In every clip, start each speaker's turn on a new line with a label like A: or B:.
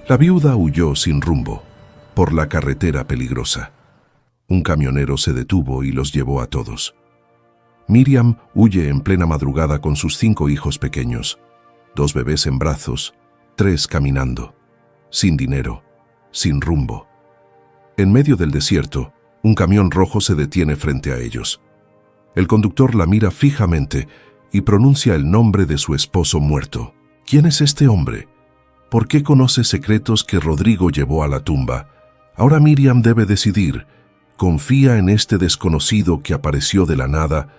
A: La viuda huyó sin rumbo, por la carretera peligrosa. Un camionero se detuvo y los llevó a todos. Miriam huye en plena madrugada con sus 5 hijos pequeños, 2 bebés en brazos, 3 caminando, sin dinero, sin rumbo. En medio del desierto, un camión rojo se detiene frente a ellos. El conductor la mira fijamente y pronuncia el nombre de su esposo muerto. ¿Quién es este hombre? ¿Por qué conoce secretos que Rodrigo llevó a la tumba? Ahora Miriam debe decidir, ¿confía en este desconocido que apareció de la nada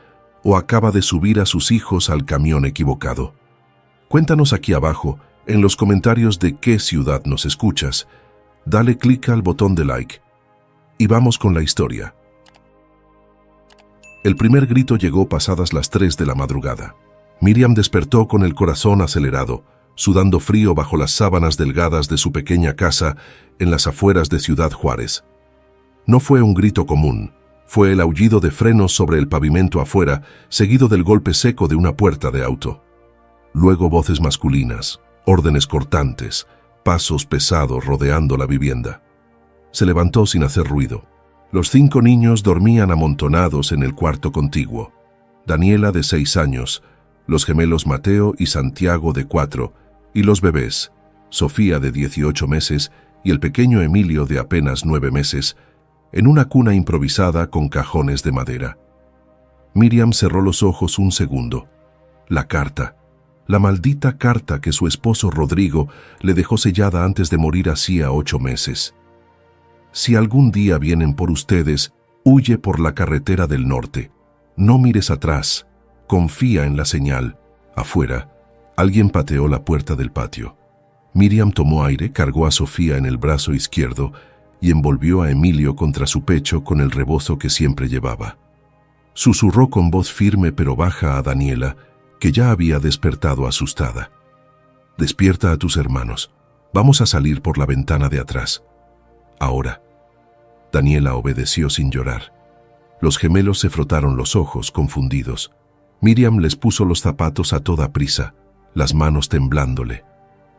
A: o acaba de subir a sus hijos al camión equivocado? Cuéntanos aquí abajo, en los comentarios de qué ciudad nos escuchas. Dale clic al botón de like. Y vamos con la historia. El primer grito llegó pasadas las 3 de la madrugada. Miriam despertó con el corazón acelerado, sudando frío bajo las sábanas delgadas de su pequeña casa en las afueras de Ciudad Juárez. No fue un grito común, fue el aullido de frenos sobre el pavimento afuera, seguido del golpe seco de una puerta de auto. Luego voces masculinas, órdenes cortantes, pasos pesados rodeando la vivienda. Se levantó sin hacer ruido. Los 5 niños dormían amontonados en el cuarto contiguo. Daniela, de 6 años, los gemelos Mateo y Santiago, de 4, y los bebés, Sofía, de 18 meses, y el pequeño Emilio, de apenas 9 meses, en una cuna improvisada con cajones de madera. Miriam cerró los ojos un segundo. La carta, la maldita carta que su esposo Rodrigo le dejó sellada antes de morir hacía 8 meses. Si algún día vienen por ustedes, huye por la carretera del norte. No mires atrás. Confía en la señal. Afuera, alguien pateó la puerta del patio. Miriam tomó aire, cargó a Sofía en el brazo izquierdo y envolvió a Emilio contra su pecho con el rebozo que siempre llevaba. Susurró con voz firme pero baja a Daniela, que ya había despertado asustada. «Despierta a tus hermanos. Vamos a salir por la ventana de atrás. Ahora». Daniela obedeció sin llorar. Los gemelos se frotaron los ojos, confundidos. Miriam les puso los zapatos a toda prisa, las manos temblándole.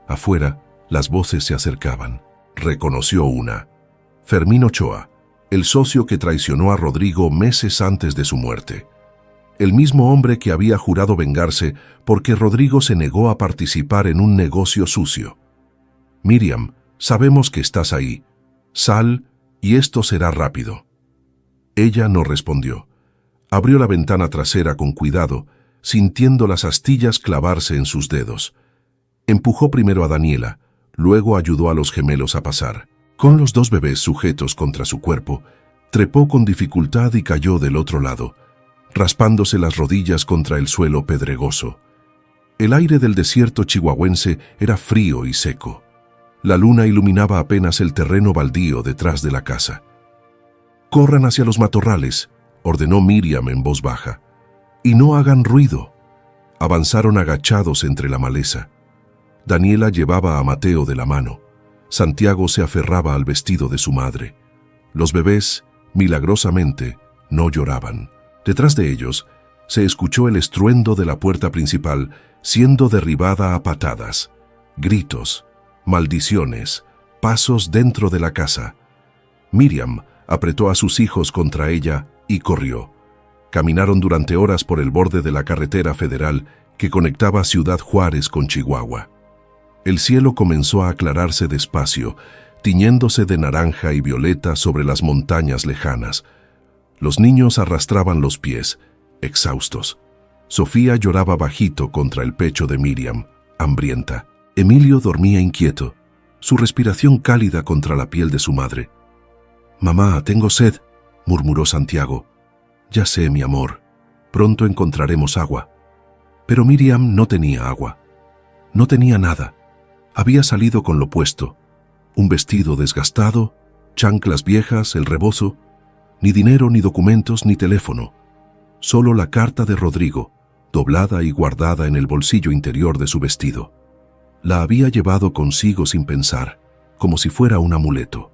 A: Afuera, las voces se acercaban. Reconoció una. Fermín Ochoa, el socio que traicionó a Rodrigo meses antes de su muerte. El mismo hombre que había jurado vengarse porque Rodrigo se negó a participar en un negocio sucio. «Miriam, sabemos que estás ahí. Sal y esto será rápido». Ella no respondió. Abrió la ventana trasera con cuidado, sintiendo las astillas clavarse en sus dedos. Empujó primero a Daniela, luego ayudó a los gemelos a pasar. Con los 2 bebés sujetos contra su cuerpo, trepó con dificultad y cayó del otro lado, raspándose las rodillas contra el suelo pedregoso. El aire del desierto chihuahuense era frío y seco. La luna iluminaba apenas el terreno baldío detrás de la casa. «Corran hacia los matorrales», ordenó Miriam en voz baja. «Y no hagan ruido». Avanzaron agachados entre la maleza. Daniela llevaba a Mateo de la mano. Santiago se aferraba al vestido de su madre. Los bebés, milagrosamente, no lloraban. Detrás de ellos, se escuchó el estruendo de la puerta principal siendo derribada a patadas. Gritos, maldiciones, pasos dentro de la casa. Miriam apretó a sus hijos contra ella y corrió. Caminaron durante horas por el borde de la carretera federal que conectaba Ciudad Juárez con Chihuahua. El cielo comenzó a aclararse despacio, tiñéndose de naranja y violeta sobre las montañas lejanas. Los niños arrastraban los pies, exhaustos. Sofía lloraba bajito contra el pecho de Miriam, hambrienta. Emilio dormía inquieto, su respiración cálida contra la piel de su madre. «Mamá, tengo sed», murmuró Santiago. «Ya sé, mi amor, pronto encontraremos agua». Pero Miriam no tenía agua. No tenía nada. Había salido con lo puesto. Un vestido desgastado, chanclas viejas, el rebozo. Ni dinero, ni documentos, ni teléfono. Solo la carta de Rodrigo, doblada y guardada en el bolsillo interior de su vestido. La había llevado consigo sin pensar, como si fuera un amuleto.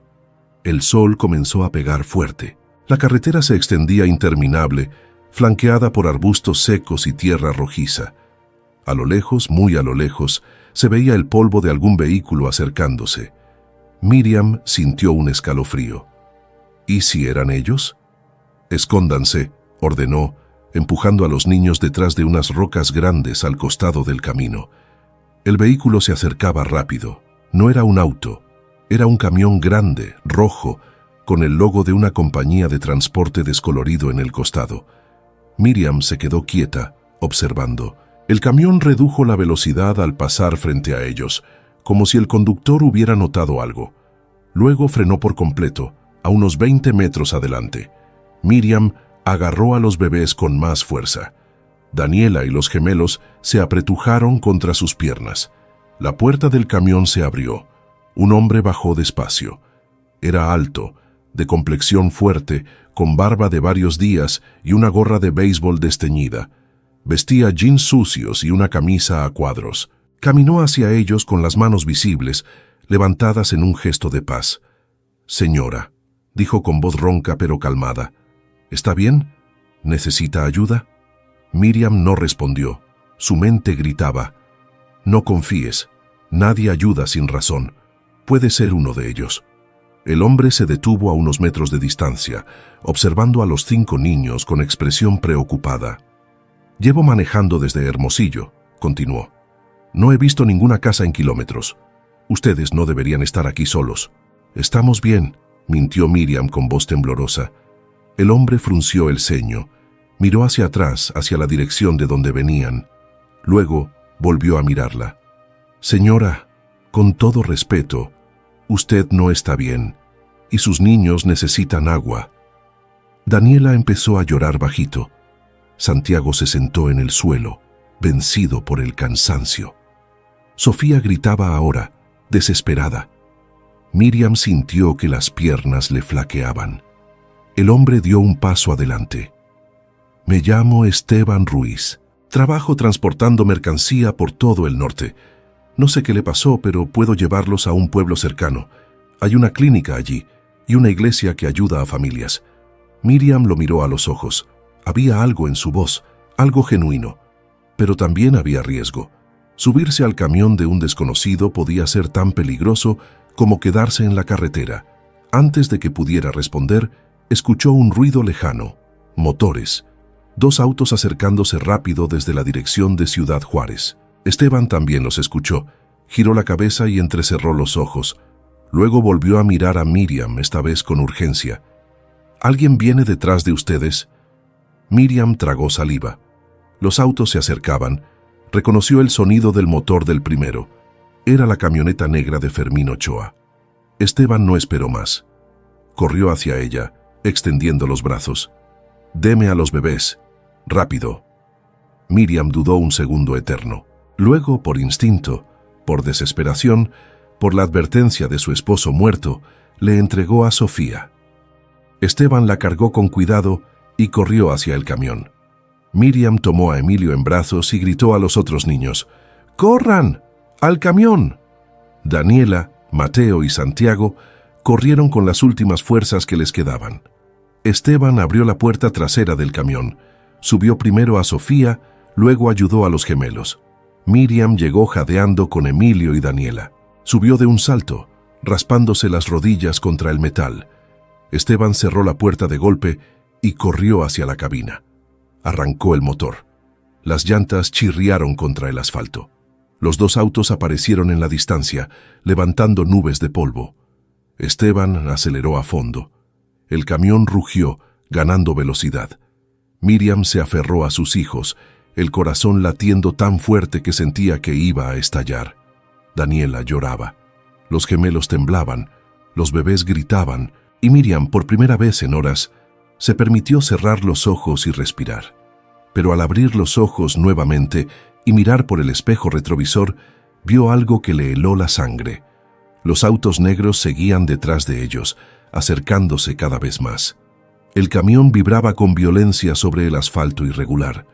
A: El sol comenzó a pegar fuerte. La carretera se extendía interminable, flanqueada por arbustos secos y tierra rojiza. A lo lejos, muy a lo lejos, se veía el polvo de algún vehículo acercándose. Miriam sintió un escalofrío. ¿Y si eran ellos? Escóndanse, ordenó, empujando a los niños detrás de unas rocas grandes al costado del camino. El vehículo se acercaba rápido. No era un auto, era un camión grande, rojo, con el logo de una compañía de transporte descolorido en el costado. Miriam se quedó quieta, observando. El camión redujo la velocidad al pasar frente a ellos, como si el conductor hubiera notado algo. Luego frenó por completo, a unos 20 metros adelante. Miriam agarró a los bebés con más fuerza. Daniela y los gemelos se apretujaron contra sus piernas. La puerta del camión se abrió. Un hombre bajó despacio. Era alto, de complexión fuerte, con barba de varios días y una gorra de béisbol desteñida. Vestía jeans sucios y una camisa a cuadros. Caminó hacia ellos con las manos visibles, levantadas en un gesto de paz. «Señora», dijo con voz ronca pero calmada, «¿está bien? ¿Necesita ayuda?» Miriam no respondió. Su mente gritaba, «No confíes. Nadie ayuda sin razón. Puede ser uno de ellos». El hombre se detuvo a unos metros de distancia, observando a los 5 niños con expresión preocupada. «Llevo manejando desde Hermosillo», continuó. «No he visto ninguna casa en kilómetros. Ustedes no deberían estar aquí solos». «Estamos bien», mintió Miriam con voz temblorosa. El hombre frunció el ceño, miró hacia atrás, hacia la dirección de donde venían. Luego volvió a mirarla. «Señora, con todo respeto, usted no está bien, y sus niños necesitan agua». Daniela empezó a llorar bajito. Santiago se sentó en el suelo, vencido por el cansancio. Sofía gritaba ahora, desesperada. Miriam sintió que las piernas le flaqueaban. El hombre dio un paso adelante. «Me llamo Esteban Ruiz. Trabajo transportando mercancía por todo el norte. No sé qué le pasó, pero puedo llevarlos a un pueblo cercano. Hay una clínica allí y una iglesia que ayuda a familias». Miriam lo miró a los ojos. Había algo en su voz, algo genuino. Pero también había riesgo. Subirse al camión de un desconocido podía ser tan peligroso como quedarse en la carretera. Antes de que pudiera responder, escuchó un ruido lejano. Motores. 2 autos acercándose rápido desde la dirección de Ciudad Juárez. Esteban también los escuchó. Giró la cabeza y entrecerró los ojos. Luego volvió a mirar a Miriam, esta vez con urgencia. «¿Alguien viene detrás de ustedes?» Miriam tragó saliva. Los autos se acercaban. Reconoció el sonido del motor del primero. Era la camioneta negra de Fermín Ochoa. Esteban no esperó más. Corrió hacia ella, extendiendo los brazos. «Deme a los bebés. Rápido». Miriam dudó un segundo eterno. Luego, por instinto, por desesperación, por la advertencia de su esposo muerto, le entregó a Sofía. Esteban la cargó con cuidado y corrió hacia el camión. Miriam tomó a Emilio en brazos y gritó a los otros niños, «¡Corran! ¡Al camión!». Daniela, Mateo y Santiago corrieron con las últimas fuerzas que les quedaban. Esteban abrió la puerta trasera del camión, subió primero a Sofía, luego ayudó a los gemelos. Miriam llegó jadeando con Emilio y Daniela. Subió de un salto, raspándose las rodillas contra el metal. Esteban cerró la puerta de golpe y corrió hacia la cabina. Arrancó el motor. Las llantas chirriaron contra el asfalto. Los 2 autos aparecieron en la distancia, levantando nubes de polvo. Esteban aceleró a fondo. El camión rugió, ganando velocidad. Miriam se aferró a sus hijos, el corazón latiendo tan fuerte que sentía que iba a estallar. Daniela lloraba. Los gemelos temblaban, los bebés gritaban, y Miriam, por primera vez en horas, se permitió cerrar los ojos y respirar. Pero al abrir los ojos nuevamente y mirar por el espejo retrovisor, vio algo que le heló la sangre. Los autos negros seguían detrás de ellos, acercándose cada vez más. El camión vibraba con violencia sobre el asfalto irregular.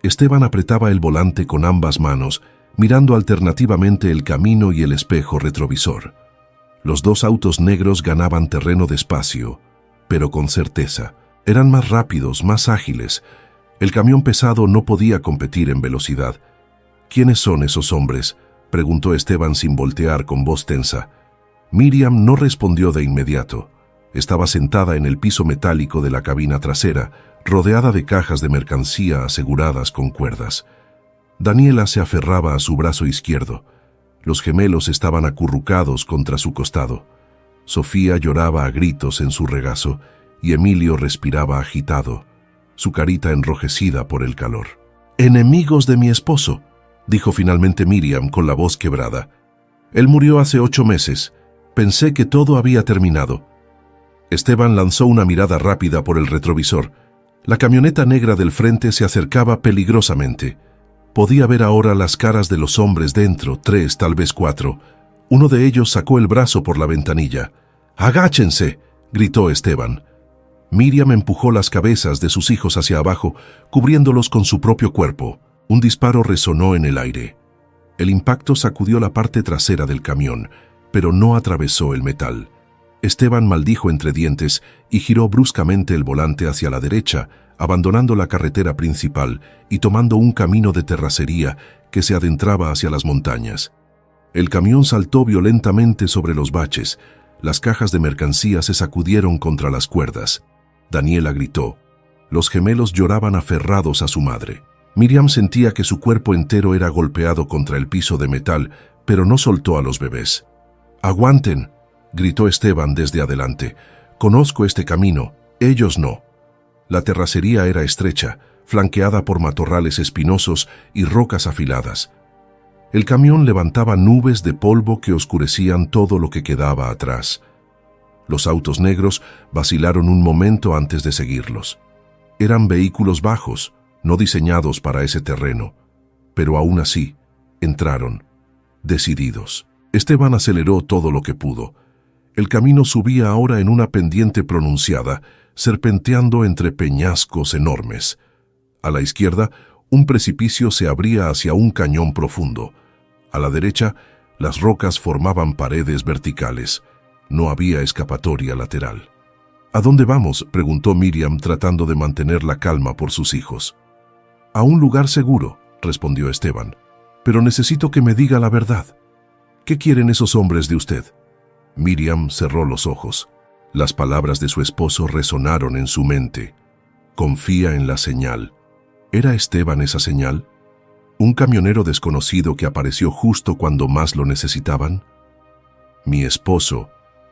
A: Esteban apretaba el volante con ambas manos, mirando alternativamente el camino y el espejo retrovisor. Los 2 autos negros ganaban terreno despacio, pero con certeza. Eran más rápidos, más ágiles. El camión pesado no podía competir en velocidad. «¿Quiénes son esos hombres?», preguntó Esteban sin voltear, con voz tensa. Miriam no respondió de inmediato. Estaba sentada en el piso metálico de la cabina trasera, rodeada de cajas de mercancía aseguradas con cuerdas. Daniela se aferraba a su brazo izquierdo. Los gemelos estaban acurrucados contra su costado. Sofía lloraba a gritos en su regazo y Emilio respiraba agitado, su carita enrojecida por el calor. «Enemigos de mi esposo», dijo finalmente Miriam con la voz quebrada. «Él murió hace 8 meses. Pensé que todo había terminado». Esteban lanzó una mirada rápida por el retrovisor. La camioneta negra del frente se acercaba peligrosamente. Podía ver ahora las caras de los hombres dentro, 3, tal vez 4. Uno de ellos sacó el brazo por la ventanilla. «¡Agáchense!», gritó Esteban. Miriam empujó las cabezas de sus hijos hacia abajo, cubriéndolos con su propio cuerpo. Un disparo resonó en el aire. El impacto sacudió la parte trasera del camión, pero no atravesó el metal. Esteban maldijo entre dientes y giró bruscamente el volante hacia la derecha, abandonando la carretera principal y tomando un camino de terracería que se adentraba hacia las montañas. El camión saltó violentamente sobre los baches. Las cajas de mercancía se sacudieron contra las cuerdas. Daniela gritó. Los gemelos lloraban aferrados a su madre. Miriam sentía que su cuerpo entero era golpeado contra el piso de metal, pero no soltó a los bebés. «¡Aguanten!», gritó Esteban desde adelante. «Conozco este camino, ellos no». La terracería era estrecha, flanqueada por matorrales espinosos y rocas afiladas. El camión levantaba nubes de polvo que oscurecían todo lo que quedaba atrás. Los autos negros vacilaron un momento antes de seguirlos. Eran vehículos bajos, no diseñados para ese terreno, pero aún así, entraron, decididos. Esteban aceleró todo lo que pudo. El camino subía ahora en una pendiente pronunciada, serpenteando entre peñascos enormes. A la izquierda, un precipicio se abría hacia un cañón profundo. A la derecha, las rocas formaban paredes verticales. No había escapatoria lateral. «¿A dónde vamos?», preguntó Miriam, tratando de mantener la calma por sus hijos. «A un lugar seguro», respondió Esteban. «Pero necesito que me diga la verdad. ¿Qué quieren esos hombres de usted?». Miriam cerró los ojos. Las palabras de su esposo resonaron en su mente. «Confía en la señal». ¿Era Esteban esa señal? ¿Un camionero desconocido que apareció justo cuando más lo necesitaban? «Mi esposo,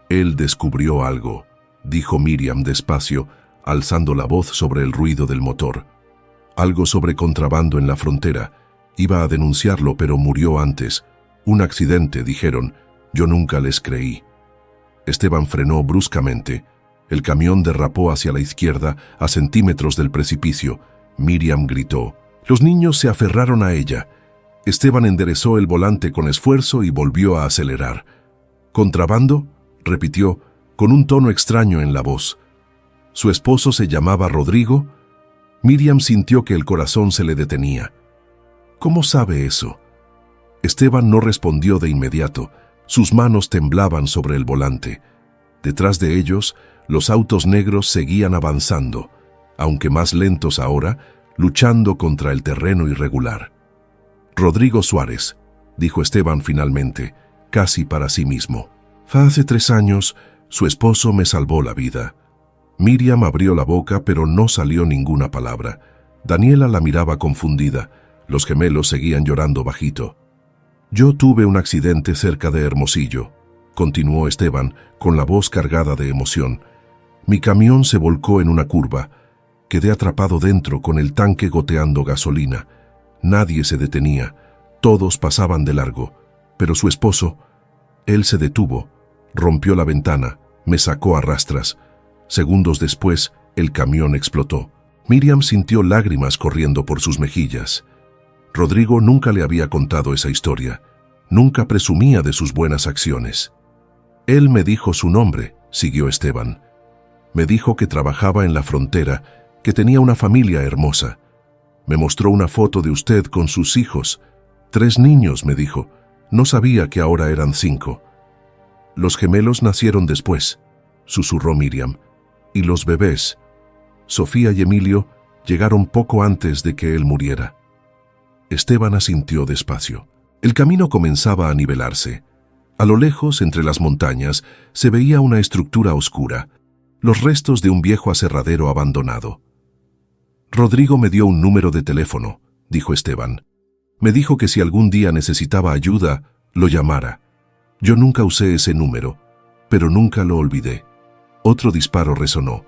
A: él descubrió algo», dijo Miriam despacio, alzando la voz sobre el ruido del motor. «Algo sobre contrabando en la frontera. Iba a denunciarlo, pero murió antes. Un accidente», dijeron. Yo nunca les creí. Esteban frenó bruscamente. El camión derrapó hacia la izquierda, a centímetros del precipicio. Miriam gritó. Los niños se aferraron a ella. Esteban enderezó el volante con esfuerzo y volvió a acelerar. «¿Contrabando?», repitió, con un tono extraño en la voz. ¿Su esposo se llamaba Rodrigo? Miriam sintió que el corazón se le detenía. «¿Cómo sabe eso?». Esteban no respondió de inmediato. Sus manos temblaban sobre el volante. Detrás de ellos, los autos negros seguían avanzando, aunque más lentos ahora, luchando contra el terreno irregular. «Rodrigo Suárez», dijo Esteban finalmente, casi para sí mismo. «Hace 3 años, su esposo me salvó la vida». Miriam abrió la boca, pero no salió ninguna palabra. Daniela la miraba confundida. Los gemelos seguían llorando bajito. «Yo tuve un accidente cerca de Hermosillo», continuó Esteban, con la voz cargada de emoción. «Mi camión se volcó en una curva. Quedé atrapado dentro con el tanque goteando gasolina. Nadie se detenía. Todos pasaban de largo. Pero su esposo, él se detuvo, rompió la ventana, me sacó a rastras. Segundos después, el camión explotó». Miriam sintió lágrimas corriendo por sus mejillas. Rodrigo nunca le había contado esa historia. Nunca presumía de sus buenas acciones. «Él me dijo su nombre», siguió Esteban. «Me dijo que trabajaba en la frontera, que tenía una familia hermosa. Me mostró una foto de usted con sus hijos. 3 niños», me dijo. «No sabía que ahora eran 5. «Los gemelos nacieron después», susurró Miriam. «Y los bebés, Sofía y Emilio, llegaron poco antes de que él muriera». Esteban asintió despacio. El camino comenzaba a nivelarse. A lo lejos, entre las montañas, se veía una estructura oscura, los restos de un viejo aserradero abandonado. Rodrigo me dio un número de teléfono, dijo Esteban. Me dijo que si algún día necesitaba ayuda, lo llamara. Yo nunca usé ese número, pero nunca lo olvidé. Otro disparo resonó.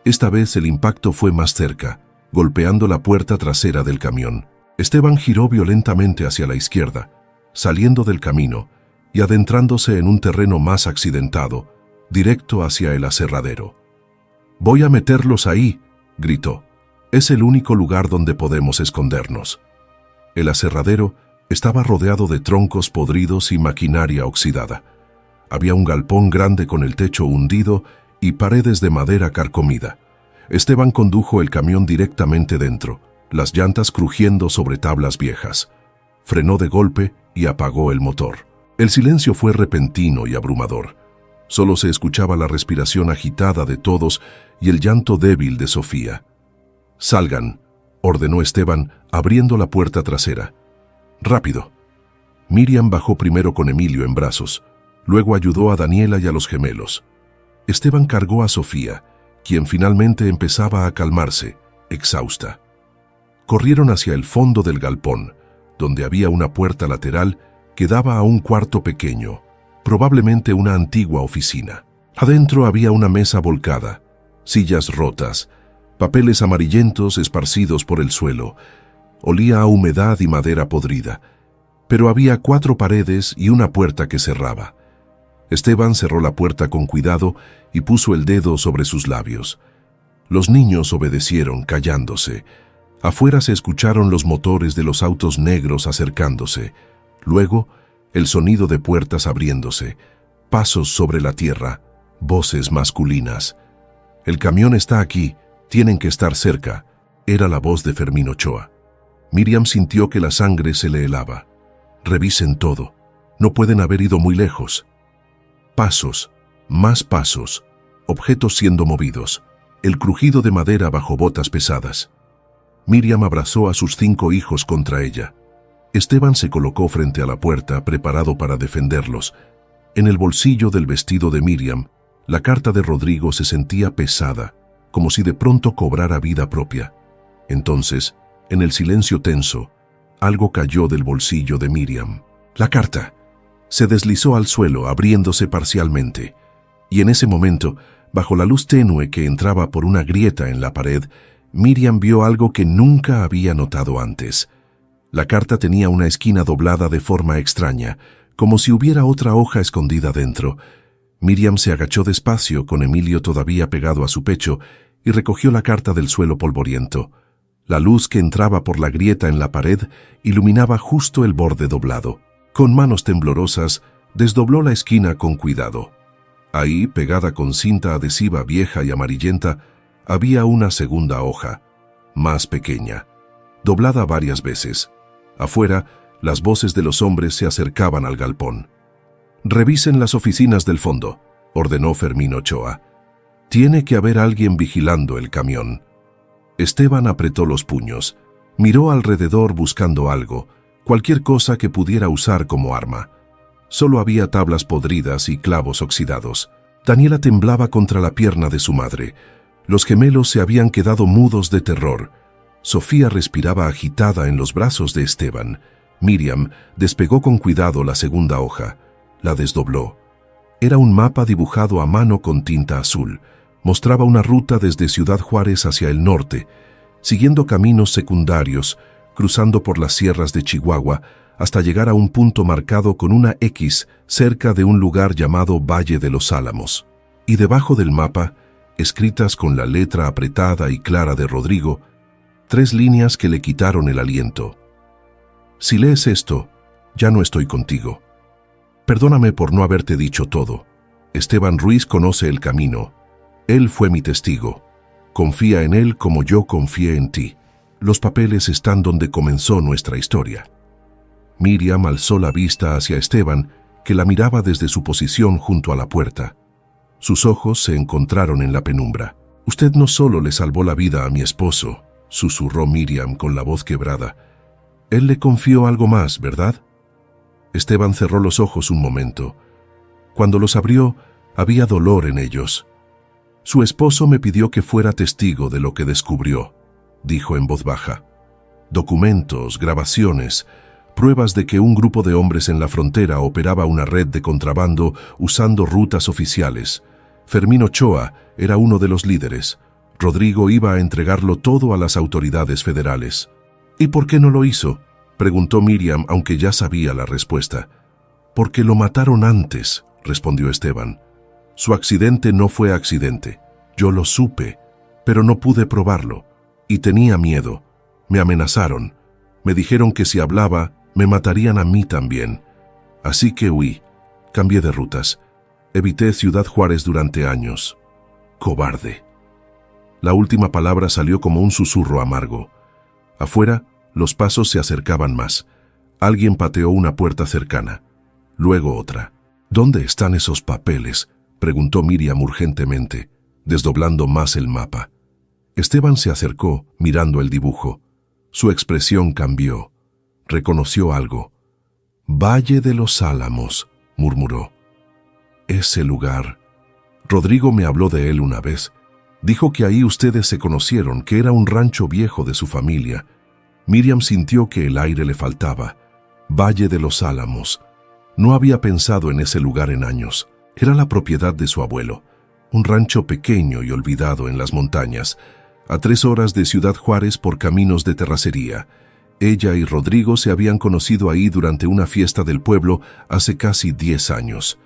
A: Esta vez el impacto fue más cerca, golpeando la puerta trasera del camión. Esteban giró violentamente hacia la izquierda, saliendo del camino y adentrándose en un terreno más accidentado, directo hacia el aserradero. «Voy a meterlos ahí», gritó. «Es el único lugar donde podemos escondernos». El aserradero estaba rodeado de troncos podridos y maquinaria oxidada. Había un galpón grande con el techo hundido y paredes de madera carcomida. Esteban condujo el camión directamente dentro, las llantas crujiendo sobre tablas viejas. Frenó de golpe y apagó el motor. El silencio fue repentino y abrumador. Solo se escuchaba la respiración agitada de todos y el llanto débil de Sofía. «Salgan», ordenó Esteban, abriendo la puerta trasera. «Rápido». Miriam bajó primero con Emilio en brazos, luego ayudó a Daniela y a los gemelos. Esteban cargó a Sofía, quien finalmente empezaba a calmarse, exhausta. Corrieron hacia el fondo del galpón, donde había una puerta lateral que daba a un cuarto pequeño, probablemente una antigua oficina. Adentro había una mesa volcada, sillas rotas, papeles amarillentos esparcidos por el suelo. Olía a humedad y madera podrida, pero había 4 paredes y una puerta que cerraba. Esteban cerró la puerta con cuidado y puso el dedo sobre sus labios. Los niños obedecieron, callándose. Afuera se escucharon los motores de los autos negros acercándose. Luego, el sonido de puertas abriéndose, pasos sobre la tierra, voces masculinas. «El camión está aquí, tienen que estar cerca», era la voz de Fermín Ochoa. Miriam sintió que la sangre se le helaba. «Revisen todo, no pueden haber ido muy lejos». Pasos, más pasos, objetos siendo movidos, el crujido de madera bajo botas pesadas. Miriam abrazó a sus 5 hijos contra ella. Esteban se colocó frente a la puerta, preparado para defenderlos. En el bolsillo del vestido de Miriam, la carta de Rodrigo se sentía pesada, como si de pronto cobrara vida propia. Entonces, en el silencio tenso, algo cayó del bolsillo de Miriam. La carta se deslizó al suelo, abriéndose parcialmente, y en ese momento, bajo la luz tenue que entraba por una grieta en la pared, Miriam vio algo que nunca había notado antes. La carta tenía una esquina doblada de forma extraña, como si hubiera otra hoja escondida dentro. Miriam se agachó despacio, con Emilio todavía pegado a su pecho, y recogió la carta del suelo polvoriento. La luz que entraba por la grieta en la pared iluminaba justo el borde doblado. Con manos temblorosas, desdobló la esquina con cuidado. Ahí, pegada con cinta adhesiva vieja y amarillenta, había una segunda hoja, más pequeña, doblada varias veces. Afuera, las voces de los hombres se acercaban al galpón. «Revisen las oficinas del fondo», ordenó Fermín Ochoa. «Tiene que haber alguien vigilando el camión». Esteban apretó los puños, miró alrededor buscando algo, cualquier cosa que pudiera usar como arma. Solo había tablas podridas y clavos oxidados. Daniela temblaba contra la pierna de su madre. Los gemelos se habían quedado mudos de terror. Sofía respiraba agitada en los brazos de Esteban. Miriam despegó con cuidado la segunda hoja. La desdobló. Era un mapa dibujado a mano con tinta azul. Mostraba una ruta desde Ciudad Juárez hacia el norte, siguiendo caminos secundarios, cruzando por las sierras de Chihuahua, hasta llegar a un punto marcado con una X cerca de un lugar llamado Valle de los Álamos. Y debajo del mapa, escritas con la letra apretada y clara de Rodrigo, 3 líneas que le quitaron el aliento. «Si lees esto, ya no estoy contigo. Perdóname por no haberte dicho todo. Esteban Ruiz conoce el camino. Él fue mi testigo. Confía en él como yo confié en ti. Los papeles están donde comenzó nuestra historia». Miriam alzó la vista hacia Esteban, que la miraba desde su posición junto a la puerta. Sus ojos se encontraron en la penumbra. «Usted no solo le salvó la vida a mi esposo», susurró Miriam con la voz quebrada. «Él le confió algo más, ¿verdad?» Esteban cerró los ojos un momento. Cuando los abrió, había dolor en ellos. Su esposo me pidió que fuera testigo de lo que descubrió, dijo en voz baja. Documentos, grabaciones, pruebas de que un grupo de hombres en la frontera operaba una red de contrabando usando rutas oficiales. Fermín Ochoa era uno de los líderes. Rodrigo iba a entregarlo todo a las autoridades federales. ¿Y por qué no lo hizo?, preguntó Miriam, aunque ya sabía la respuesta. Porque lo mataron antes, respondió Esteban. Su accidente no fue accidente. Yo lo supe, pero no pude probarlo. Y tenía miedo. Me amenazaron. Me dijeron que si hablaba, me matarían a mí también. Así que huí. Cambié de rutas. Evité Ciudad Juárez durante años. Cobarde. La última palabra salió como un susurro amargo. Afuera, los pasos se acercaban más. Alguien pateó una puerta cercana. Luego otra. ¿Dónde están esos papeles?, preguntó Miriam urgentemente, desdoblando más el mapa. Esteban se acercó, mirando el dibujo. Su expresión cambió. Reconoció algo. Valle de los Álamos, murmuró. Ese lugar. Rodrigo me habló de él una vez. Dijo que ahí ustedes se conocieron, que era un rancho viejo de su familia. Miriam sintió que el aire le faltaba. Valle de los Álamos. No había pensado en ese lugar en años. Era la propiedad de su abuelo. Un rancho pequeño y olvidado en las montañas, a 3 horas de Ciudad Juárez por caminos de terracería. Ella y Rodrigo se habían conocido ahí durante una fiesta del pueblo hace casi 10 años.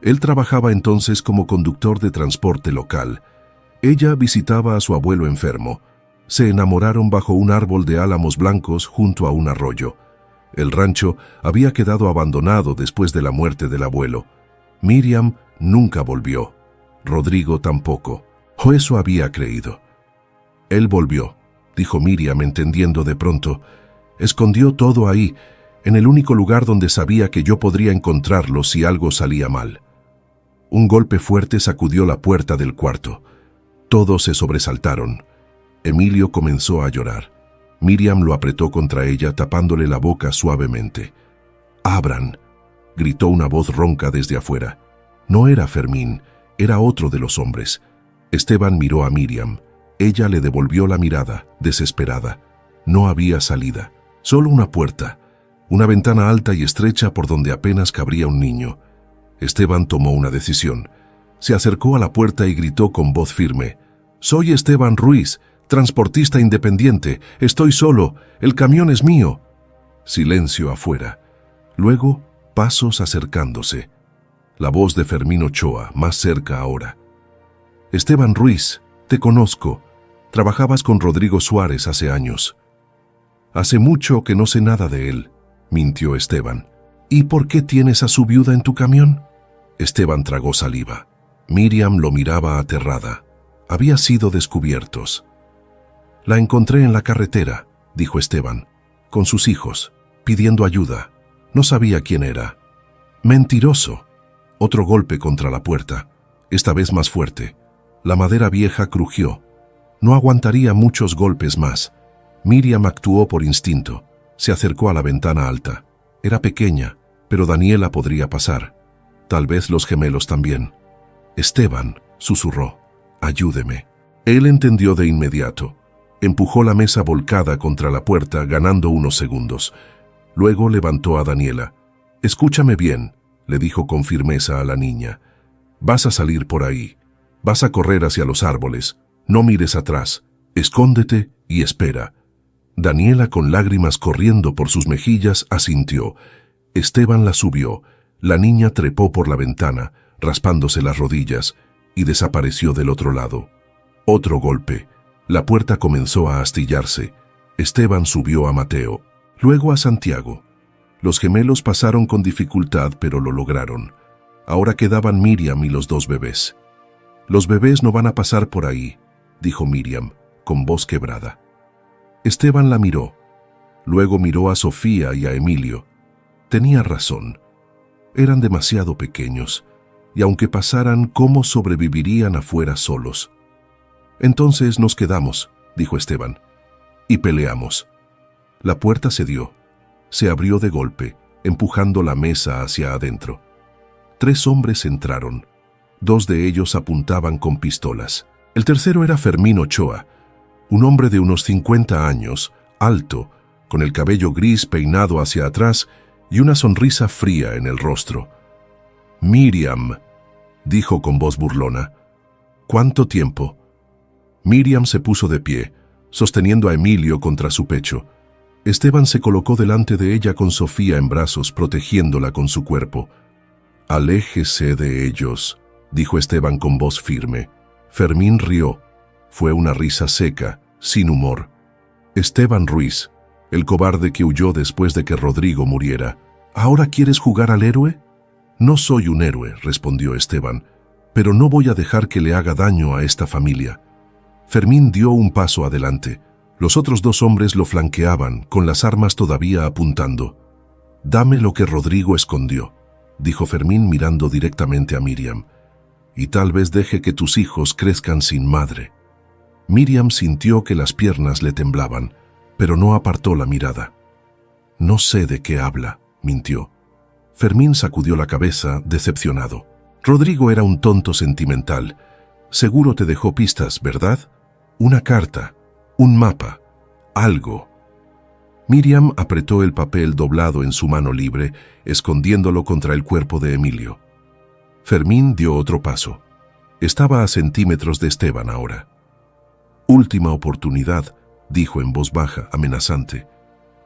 A: Él trabajaba entonces como conductor de transporte local. Ella visitaba a su abuelo enfermo. Se enamoraron bajo un árbol de álamos blancos junto a un arroyo. El rancho había quedado abandonado después de la muerte del abuelo. Miriam nunca volvió. Rodrigo tampoco. O eso había creído. Él volvió, dijo Miriam, entendiendo de pronto. Escondió todo ahí, en el único lugar donde sabía que yo podría encontrarlo si algo salía mal. Un golpe fuerte sacudió la puerta del cuarto. Todos se sobresaltaron. Emilio comenzó a llorar. Miriam lo apretó contra ella, tapándole la boca suavemente. «¡Abran!», gritó una voz ronca desde afuera. No era Fermín, era otro de los hombres. Esteban miró a Miriam. Ella le devolvió la mirada, desesperada. No había salida, solo una puerta, una ventana alta y estrecha por donde apenas cabría un niño. Esteban tomó una decisión. Se acercó a la puerta y gritó con voz firme. «Soy Esteban Ruiz, transportista independiente. Estoy solo. El camión es mío». Silencio afuera. Luego, pasos acercándose. La voz de Fermín Ochoa, más cerca ahora. «Esteban Ruiz, te conozco. Trabajabas con Rodrigo Suárez hace años». «Hace mucho que no sé nada de él», mintió Esteban. «¿Y por qué tienes a su viuda en tu camión?». Esteban tragó saliva. Miriam lo miraba aterrada. Había sido descubiertos. «La encontré en la carretera», dijo Esteban, «con sus hijos, pidiendo ayuda. No sabía quién era». «Mentiroso». Otro golpe contra la puerta, esta vez más fuerte. La madera vieja crujió. No aguantaría muchos golpes más. Miriam actuó por instinto. Se acercó a la ventana alta. Era pequeña, pero Daniela podría pasar. Tal vez los gemelos también. «Esteban», susurró, «ayúdeme». Él entendió de inmediato. Empujó la mesa volcada contra la puerta, ganando unos segundos. Luego levantó a Daniela. «Escúchame bien», le dijo con firmeza a la niña. «Vas a salir por ahí. Vas a correr hacia los árboles. No mires atrás. Escóndete y espera». Daniela, con lágrimas corriendo por sus mejillas, asintió. Esteban la subió. La niña trepó por la ventana, raspándose las rodillas, y desapareció del otro lado. Otro golpe. La puerta comenzó a astillarse. Esteban subió a Mateo, luego a Santiago. Los gemelos pasaron con dificultad, pero lo lograron. Ahora quedaban Miriam y los 2 bebés. «Los bebés no van a pasar por ahí», dijo Miriam, con voz quebrada. Esteban la miró. Luego miró a Sofía y a Emilio. Tenía razón. Eran demasiado pequeños, y aunque pasaran, ¿cómo sobrevivirían afuera solos? «Entonces nos quedamos», dijo Esteban, «y peleamos». La puerta cedió. Se abrió de golpe. empujando la mesa hacia adentro. 3 hombres entraron. 2 de ellos apuntaban con pistolas. El tercero era Fermín Ochoa, un hombre de unos 50 años, alto, con el cabello gris peinado hacia atrás y una sonrisa fría en el rostro. «Miriam», dijo con voz burlona. «¿Cuánto tiempo?» Miriam se puso de pie, sosteniendo a Emilio contra su pecho. Esteban se colocó delante de ella con Sofía en brazos, protegiéndola con su cuerpo. «Aléjese de ellos», dijo Esteban con voz firme. Fermín rió. Fue una risa seca, sin humor. «Esteban Ruiz, el cobarde que huyó después de que Rodrigo muriera. ¿Ahora quieres jugar al héroe?» «No soy un héroe», respondió Esteban, «pero no voy a dejar que le haga daño a esta familia». Fermín dio un paso adelante. Los otros 2 hombres lo flanqueaban, con las armas todavía apuntando. «Dame lo que Rodrigo escondió», dijo Fermín mirando directamente a Miriam. «Y tal vez deje que tus hijos crezcan sin madre». Miriam sintió que las piernas le temblaban, pero no apartó la mirada. «No sé de qué habla», mintió. Fermín sacudió la cabeza, decepcionado. «Rodrigo era un tonto sentimental. Seguro te dejó pistas, ¿verdad? Una carta, un mapa, algo». Miriam apretó el papel doblado en su mano libre, escondiéndolo contra el cuerpo de Emilio. Fermín dio otro paso. Estaba a centímetros de Esteban ahora. «Última oportunidad», dijo en voz baja, amenazante.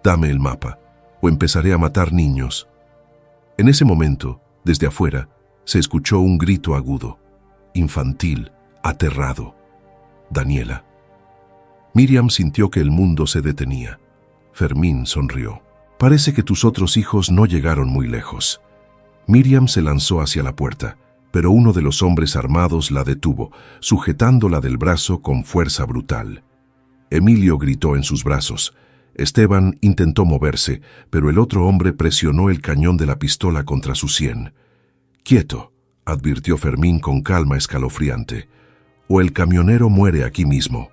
A: «Dame el mapa, o empezaré a matar niños». En ese momento, desde afuera, se escuchó un grito agudo, infantil, aterrado. «Daniela». Miriam sintió que el mundo se detenía. Fermín sonrió. «Parece que tus otros hijos no llegaron muy lejos». Miriam se lanzó hacia la puerta, pero uno de los hombres armados la detuvo, sujetándola del brazo con fuerza brutal. Emilio gritó en sus brazos. Esteban intentó moverse, pero el otro hombre presionó el cañón de la pistola contra su sien. «Quieto», advirtió Fermín con calma escalofriante, «o el camionero muere aquí mismo».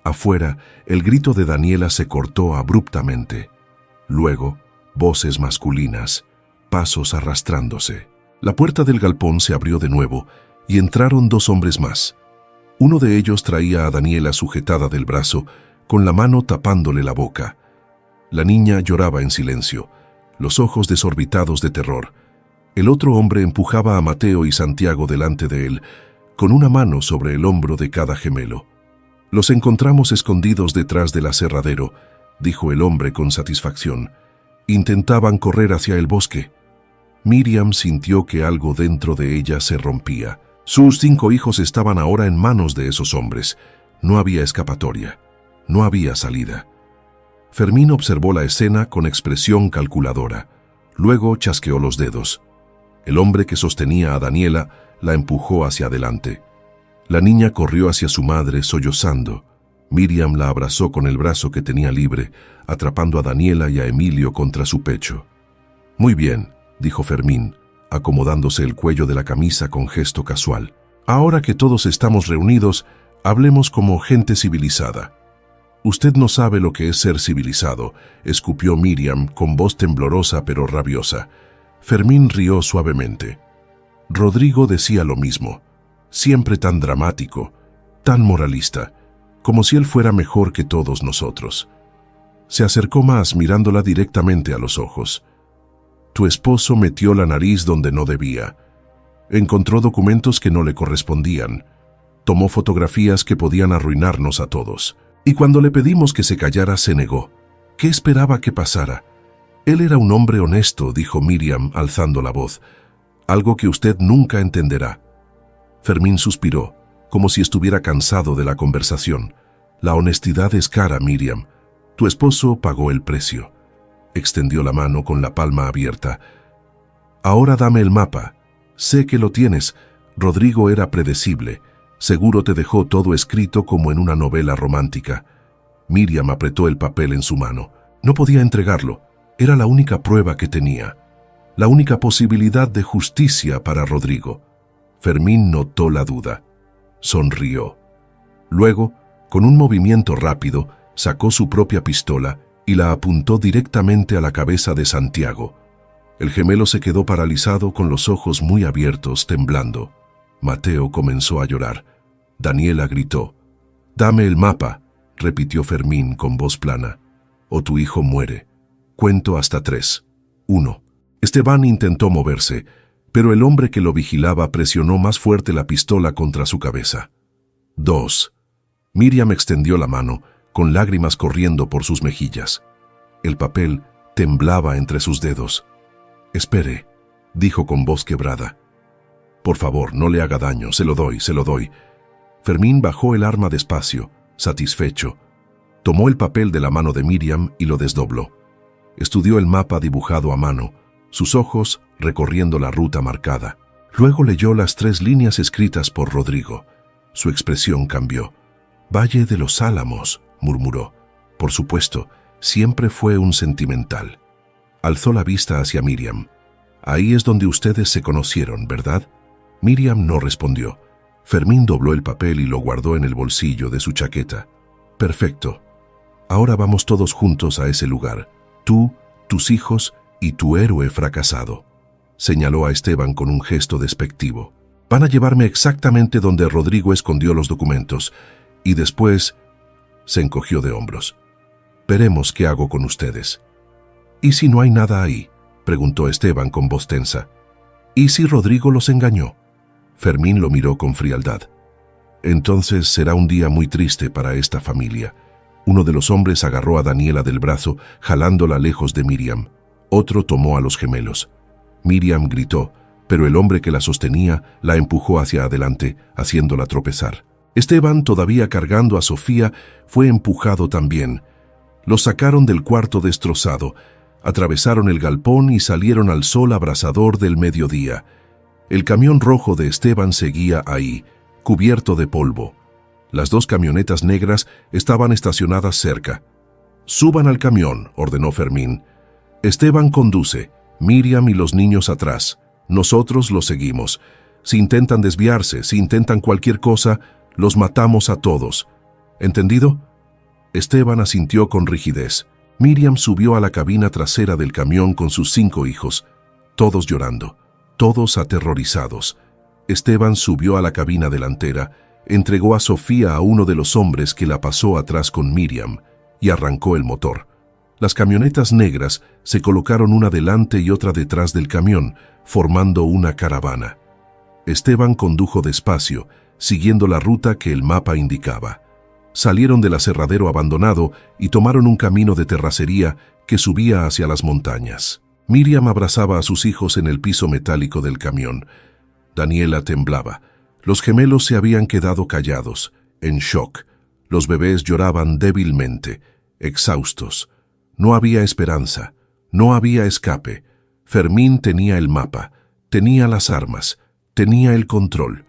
A: Afuera, el grito de Daniela se cortó abruptamente. Luego, voces masculinas, pasos arrastrándose. La puerta del galpón se abrió de nuevo y entraron 2 hombres más. Uno de ellos traía a Daniela sujetada del brazo, con la mano tapándole la boca. La niña lloraba en silencio, los ojos desorbitados de terror. El otro hombre empujaba a Mateo y Santiago delante de él, con una mano sobre el hombro de cada gemelo. «Los encontramos escondidos detrás del aserradero», dijo el hombre con satisfacción. «Intentaban correr hacia el bosque». Miriam sintió que algo dentro de ella se rompía. Sus 5 hijos estaban ahora en manos de esos hombres. No había escapatoria. No había salida. Fermín observó la escena con expresión calculadora. Luego chasqueó los dedos. El hombre que sostenía a Daniela la empujó hacia adelante. La niña corrió hacia su madre sollozando. Miriam la abrazó con el brazo que tenía libre, atrapando a Daniela y a Emilio contra su pecho. «Muy bien», dijo Fermín, acomodándose el cuello de la camisa con gesto casual. «Ahora que todos estamos reunidos, hablemos como gente civilizada». «Usted no sabe lo que es ser civilizado», escupió Miriam con voz temblorosa pero rabiosa. Fermín rió suavemente. Rodrigo decía lo mismo, siempre tan dramático, tan moralista, como si él fuera mejor que todos nosotros. Se acercó más mirándola directamente a los ojos. «Tu esposo metió la nariz donde no debía. Encontró documentos que no le correspondían. Tomó fotografías que podían arruinarnos a todos. Y cuando le pedimos que se callara, se negó. ¿Qué esperaba que pasara? Él era un hombre honesto», dijo Miriam, alzando la voz. «Algo que usted nunca entenderá». Fermín suspiró, como si estuviera cansado de la conversación. «La honestidad es cara, Miriam. Tu esposo pagó el precio». Extendió la mano con la palma abierta. «Ahora dame el mapa. Sé que lo tienes. Rodrigo era predecible. Seguro te dejó todo escrito como en una novela romántica». Miriam apretó el papel en su mano. No podía entregarlo. Era la única prueba que tenía. La única posibilidad de justicia para Rodrigo. Fermín notó la duda. Sonrió. Luego, con un movimiento rápido, sacó su propia pistola y la apuntó directamente a la cabeza de Santiago, El gemelo se quedó paralizado con los ojos muy abiertos, temblando. Mateo comenzó a llorar. Daniela gritó. «Dame el mapa», repitió Fermín con voz plana. «O tu hijo muere. Cuento hasta 3. 1. Esteban intentó moverse, pero el hombre que lo vigilaba presionó más fuerte la pistola contra su cabeza. 2. Miriam extendió la mano, con lágrimas corriendo por sus mejillas. El papel temblaba entre sus dedos. «Espere», dijo con voz quebrada. «Por favor, no le haga daño, se lo doy, se lo doy». Fermín bajó el arma despacio, satisfecho. Tomó el papel de la mano de Miriam y lo desdobló. Estudió el mapa dibujado a mano, sus ojos recorriendo la ruta marcada. Luego leyó las 3 líneas escritas por Rodrigo. Su expresión cambió. «Valle de los Álamos», murmuró. Por supuesto, siempre fue un sentimental. Alzó la vista hacia Miriam. «Ahí es donde ustedes se conocieron, ¿verdad?» Miriam no respondió. Fermín dobló el papel y lo guardó en el bolsillo de su chaqueta. «Perfecto. Ahora vamos todos juntos a ese lugar. Tú, tus hijos y tu héroe fracasado», señaló a Esteban con un gesto despectivo. «Van a llevarme exactamente donde Rodrigo escondió los documentos. Y después…» Se encogió de hombros. «Veremos qué hago con ustedes». «¿Y si no hay nada ahí?», preguntó Esteban con voz tensa. «¿Y si Rodrigo los engañó?». Fermín lo miró con frialdad. «Entonces será un día muy triste para esta familia». Uno de los hombres agarró a Daniela del brazo, jalándola lejos de Miriam. Otro tomó a los gemelos. Miriam gritó, pero el hombre que la sostenía la empujó hacia adelante, haciéndola tropezar. Esteban, todavía cargando a Sofía, fue empujado también. Los sacaron del cuarto destrozado, atravesaron el galpón y salieron al sol abrasador del mediodía. El camión rojo de Esteban seguía ahí, cubierto de polvo. Las 2 camionetas negras estaban estacionadas cerca. «Suban al camión», ordenó Fermín. «Esteban conduce, Miriam y los niños atrás. Nosotros los seguimos. Si intentan desviarse, si intentan cualquier cosa, los matamos a todos. ¿Entendido?». Esteban asintió con rigidez. Miriam subió a la cabina trasera del camión con sus 5 hijos, todos llorando, todos aterrorizados. Esteban subió a la cabina delantera, entregó a Sofía a uno de los hombres que la pasó atrás con Miriam y arrancó el motor. Las camionetas negras se colocaron una delante y otra detrás del camión, formando una caravana. Esteban condujo despacio, siguiendo la ruta que el mapa indicaba. Salieron del aserradero abandonado y tomaron un camino de terracería que subía hacia las montañas. Miriam abrazaba a sus hijos en el piso metálico del camión. Daniela temblaba. Los gemelos se habían quedado callados, en shock. Los bebés lloraban débilmente, exhaustos. No había esperanza, no había escape. Fermín tenía el mapa, tenía las armas, tenía el control.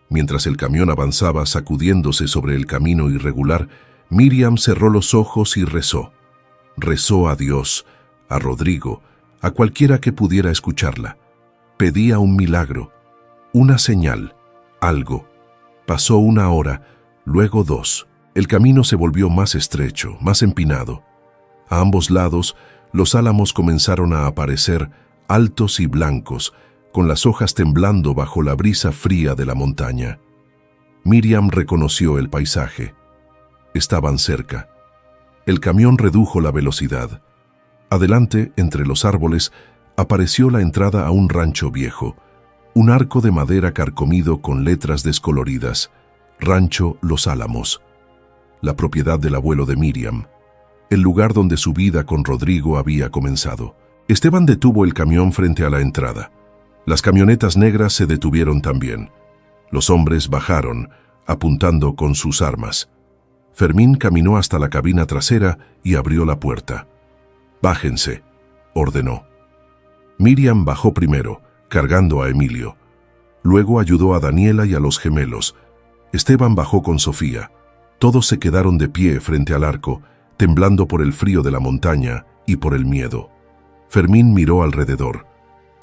A: Mientras el camión avanzaba sacudiéndose sobre el camino irregular, Miriam cerró los ojos y rezó. Rezó a Dios, a Rodrigo, a cualquiera que pudiera escucharla. Pedía un milagro, una señal, algo. Pasó 1 hora, luego 2. El camino se volvió más estrecho, más empinado. A ambos lados, los álamos comenzaron a aparecer, altos y blancos, con las hojas temblando bajo la brisa fría de la montaña. Miriam reconoció el paisaje. Estaban cerca. El camión redujo la velocidad. Adelante, entre los árboles, apareció la entrada a un rancho viejo, un arco de madera carcomido con letras descoloridas. Rancho Los Álamos. La propiedad del abuelo de Miriam. El lugar donde su vida con Rodrigo había comenzado. Esteban detuvo el camión frente a la entrada. Las camionetas negras se detuvieron también. Los hombres bajaron, apuntando con sus armas. Fermín caminó hasta la cabina trasera y abrió la puerta. «Bájense», ordenó. Miriam bajó primero, cargando a Emilio. Luego ayudó a Daniela y a los gemelos. Esteban bajó con Sofía. Todos se quedaron de pie frente al arco, temblando por el frío de la montaña y por el miedo. Fermín miró alrededor.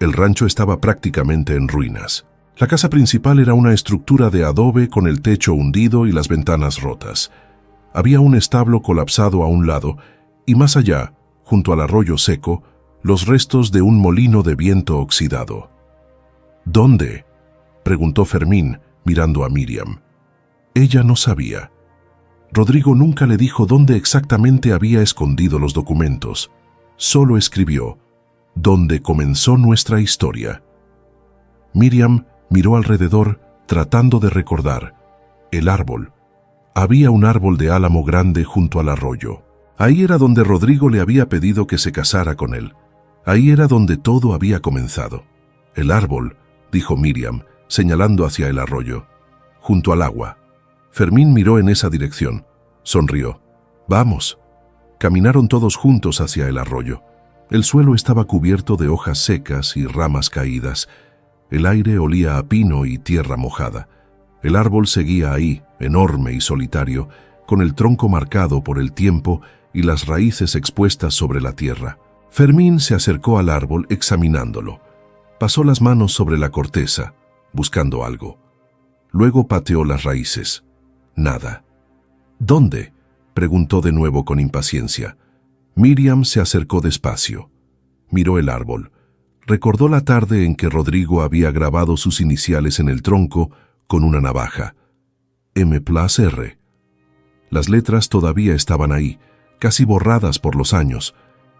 A: El rancho estaba prácticamente en ruinas. La casa principal era una estructura de adobe con el techo hundido y las ventanas rotas. Había un establo colapsado a un lado y más allá, junto al arroyo seco, los restos de un molino de viento oxidado. ¿Dónde?, preguntó Fermín, mirando a Miriam. Ella no sabía. Rodrigo nunca le dijo dónde exactamente había escondido los documentos. Solo escribió: «Donde comenzó nuestra historia». Miriam miró alrededor, tratando de recordar. El árbol. Había un árbol de álamo grande junto al arroyo. Ahí era donde Rodrigo le había pedido que se casara con él. Ahí era donde todo había comenzado. «El árbol», dijo Miriam, señalando hacia el arroyo. «Junto al agua». Fermín miró en esa dirección. Sonrió. «Vamos». Caminaron todos juntos hacia el arroyo. El suelo estaba cubierto de hojas secas y ramas caídas. El aire olía a pino y tierra mojada. El árbol seguía ahí, enorme y solitario, con el tronco marcado por el tiempo y las raíces expuestas sobre la tierra. Fermín se acercó al árbol examinándolo. Pasó las manos sobre la corteza, buscando algo. Luego pateó las raíces. Nada. «¿Dónde?», preguntó de nuevo con impaciencia. Miriam se acercó despacio. Miró el árbol. Recordó la tarde en que Rodrigo había grabado sus iniciales en el tronco con una navaja. M+R. Las letras todavía estaban ahí, casi borradas por los años,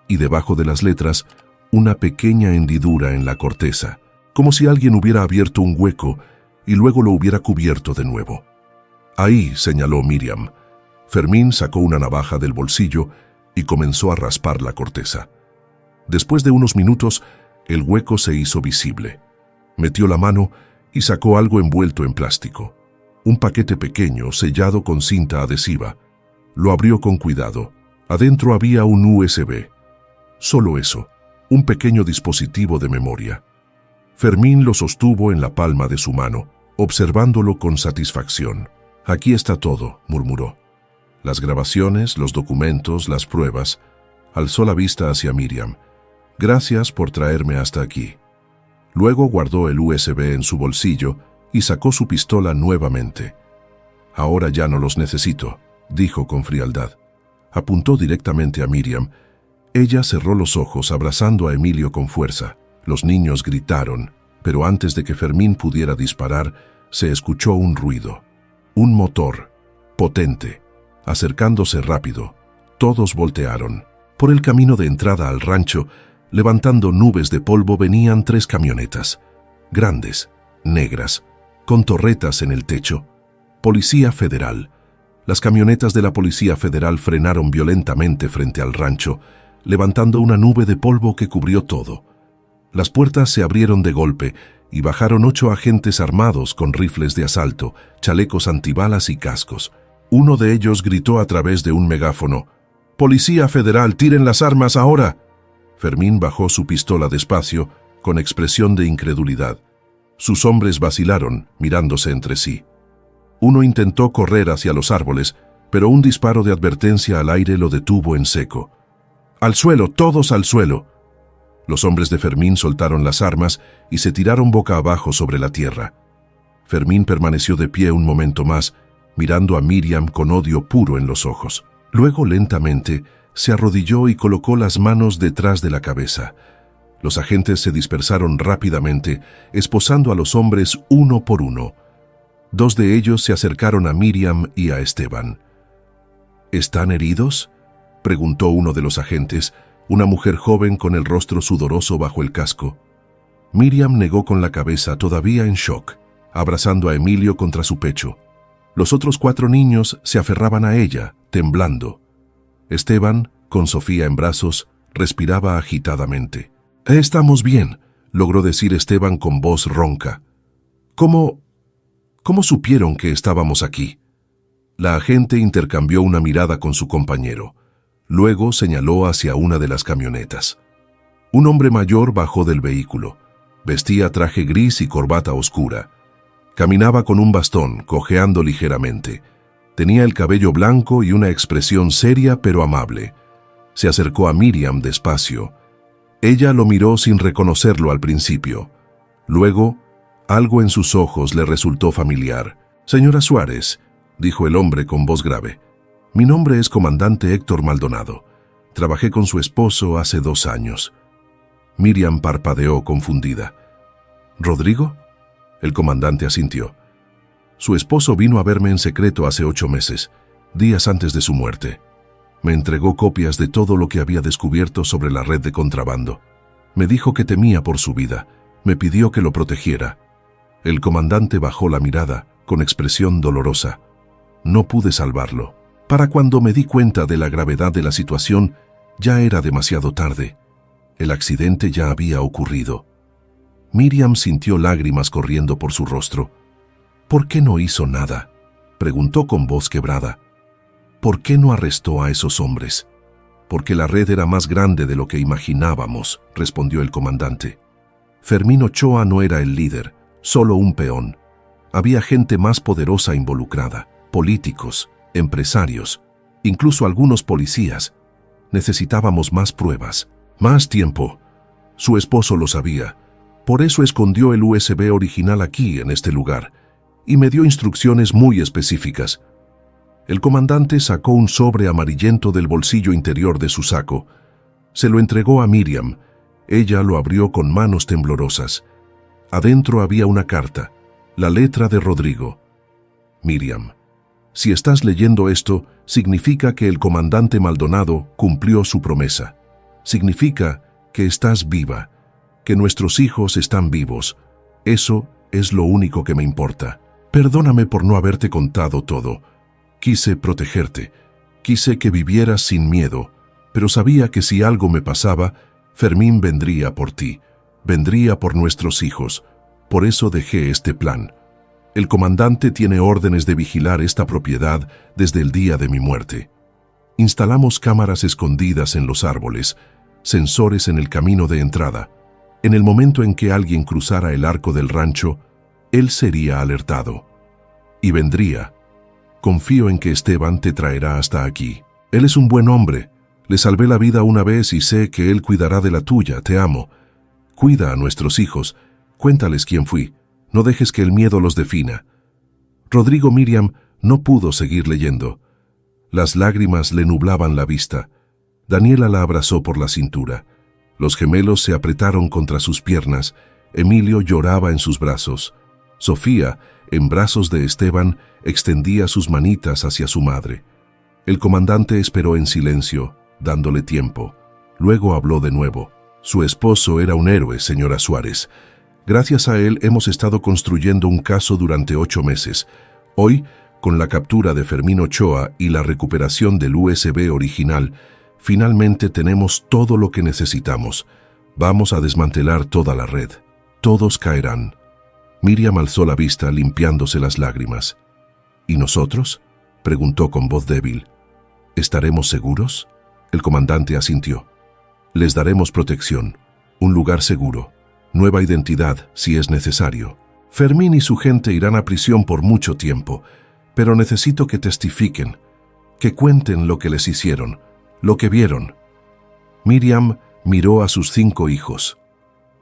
A: y debajo de las letras una pequeña hendidura en la corteza, como si alguien hubiera abierto un hueco y luego lo hubiera cubierto de nuevo. «Ahí», señaló Miriam. Fermín sacó una navaja del bolsillo y comenzó a raspar la corteza. Después de unos minutos, el hueco se hizo visible. Metió la mano y sacó algo envuelto en plástico. Un paquete pequeño sellado con cinta adhesiva. Lo abrió con cuidado. Adentro había un USB. Solo eso, un pequeño dispositivo de memoria. Fermín lo sostuvo en la palma de su mano, observándolo con satisfacción. «Aquí está todo», murmuró. Las grabaciones, los documentos, las pruebas. Alzó la vista hacia Miriam. «Gracias por traerme hasta aquí». Luego guardó el USB en su bolsillo y sacó su pistola nuevamente. «Ahora ya no los necesito», dijo con frialdad. Apuntó directamente a Miriam. Ella cerró los ojos, abrazando a Emilio con fuerza. Los niños gritaron, pero antes de que Fermín pudiera disparar, se escuchó un ruido. Un motor, potente, acercándose rápido. Todos voltearon. Por el camino de entrada al rancho, levantando nubes de polvo, venían 3 camionetas. Grandes, negras, con torretas en el techo. Policía Federal. Las camionetas de la Policía Federal frenaron violentamente frente al rancho, levantando una nube de polvo que cubrió todo. Las puertas se abrieron de golpe y bajaron 8 agentes armados con rifles de asalto, chalecos antibalas y cascos. Uno de ellos gritó a través de un megáfono: «Policía Federal, tiren las armas ahora». Fermín bajó su pistola despacio, con expresión de incredulidad. Sus hombres vacilaron, mirándose entre sí. Uno intentó correr hacia los árboles, pero un disparo de advertencia al aire lo detuvo en seco. «¡Al suelo, todos al suelo!». Los hombres de Fermín soltaron las armas y se tiraron boca abajo sobre la tierra. Fermín permaneció de pie un momento más, mirando a Miriam con odio puro en los ojos. Luego, lentamente, se arrodilló y colocó las manos detrás de la cabeza. Los agentes se dispersaron rápidamente, esposando a los hombres uno por uno. 2 de ellos se acercaron a Miriam y a Esteban. «¿Están heridos?», preguntó uno de los agentes, una mujer joven con el rostro sudoroso bajo el casco. Miriam negó con la cabeza, todavía en shock, abrazando a Emilio contra su pecho. Los otros 4 niños se aferraban a ella, temblando. Esteban, con Sofía en brazos, respiraba agitadamente. «Estamos bien», logró decir Esteban con voz ronca. «¿Cómo supieron que estábamos aquí?». La agente intercambió una mirada con su compañero. Luego señaló hacia una de las camionetas. Un hombre mayor bajó del vehículo. Vestía traje gris y corbata oscura. Caminaba con un bastón, cojeando ligeramente. Tenía el cabello blanco y una expresión seria pero amable. Se acercó a Miriam despacio. Ella lo miró sin reconocerlo al principio. Luego, algo en sus ojos le resultó familiar. «Señora Suárez», dijo el hombre con voz grave, «mi nombre es comandante Héctor Maldonado. Trabajé con su esposo hace 2 años. Miriam parpadeó confundida. ¿Rodrigo? El comandante asintió. Su esposo vino a verme en secreto hace 8 meses, días antes de su muerte. Me entregó copias de todo lo que había descubierto sobre la red de contrabando. Me dijo que temía por su vida. Me pidió que lo protegiera. El comandante bajó la mirada, con expresión dolorosa. No pude salvarlo. Para cuando me di cuenta de la gravedad de la situación, ya era demasiado tarde. El accidente ya había ocurrido. Miriam sintió lágrimas corriendo por su rostro. ¿Por qué no hizo nada?, preguntó con voz quebrada. ¿Por qué no arrestó a esos hombres? Porque la red era más grande de lo que imaginábamos, respondió el comandante. Fermín Ochoa no era el líder, solo un peón. Había gente más poderosa involucrada, políticos, empresarios, incluso algunos policías. Necesitábamos más pruebas, más tiempo. Su esposo lo sabía. Por eso escondió el USB original aquí, en este lugar, y me dio instrucciones muy específicas. El comandante sacó un sobre amarillento del bolsillo interior de su saco. Se lo entregó a Miriam. Ella lo abrió con manos temblorosas. Adentro había una carta, la letra de Rodrigo. Miriam, si estás leyendo esto, significa que el comandante Maldonado cumplió su promesa. Significa que estás viva, que nuestros hijos están vivos. Eso es lo único que me importa. Perdóname por no haberte contado todo. Quise protegerte, quise que vivieras sin miedo, pero sabía que si algo me pasaba, Fermín vendría por ti, vendría por nuestros hijos. Por eso dejé este plan. El comandante tiene órdenes de vigilar esta propiedad desde el día de mi muerte. Instalamos cámaras escondidas en los árboles, sensores en el camino de entrada. En el momento en que alguien cruzara el arco del rancho, él sería alertado. Y vendría. Confío en que Esteban te traerá hasta aquí. Él es un buen hombre. Le salvé la vida una vez y sé que él cuidará de la tuya. Te amo. Cuida a nuestros hijos. Cuéntales quién fui. No dejes que el miedo los defina. Rodrigo Miriam no pudo seguir leyendo. Las lágrimas le nublaban la vista. Daniela la abrazó por la cintura. Los gemelos se apretaron contra sus piernas. Emilio lloraba en sus brazos. Sofía, en brazos de Esteban, extendía sus manitas hacia su madre. El comandante esperó en silencio, dándole tiempo. Luego habló de nuevo. Su esposo era un héroe, señora Suárez. Gracias a él hemos estado construyendo un caso durante 8 meses. Hoy, con la captura de Fermín Ochoa y la recuperación del USB original, finalmente tenemos todo lo que necesitamos. Vamos a desmantelar toda la red. Todos caerán. Miriam alzó la vista limpiándose las lágrimas. ¿Y nosotros?, preguntó con voz débil. ¿Estaremos seguros? El comandante asintió. Les daremos protección, un lugar seguro, nueva identidad si es necesario. Fermín y su gente irán a prisión por mucho tiempo, pero necesito que testifiquen, que cuenten lo que les hicieron, lo que vieron. Miriam miró a sus 5 hijos.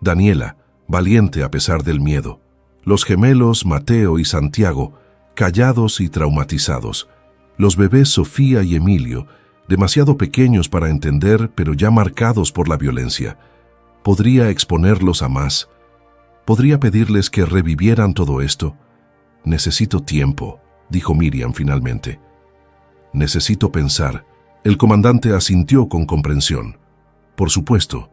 A: Daniela, valiente a pesar del miedo. Los gemelos Mateo y Santiago, callados y traumatizados. Los bebés Sofía y Emilio, demasiado pequeños para entender, pero ya marcados por la violencia. Podría exponerlos a más. Podría pedirles que revivieran todo esto. Necesito tiempo, dijo Miriam finalmente. Necesito pensar. El comandante asintió con comprensión. Por supuesto,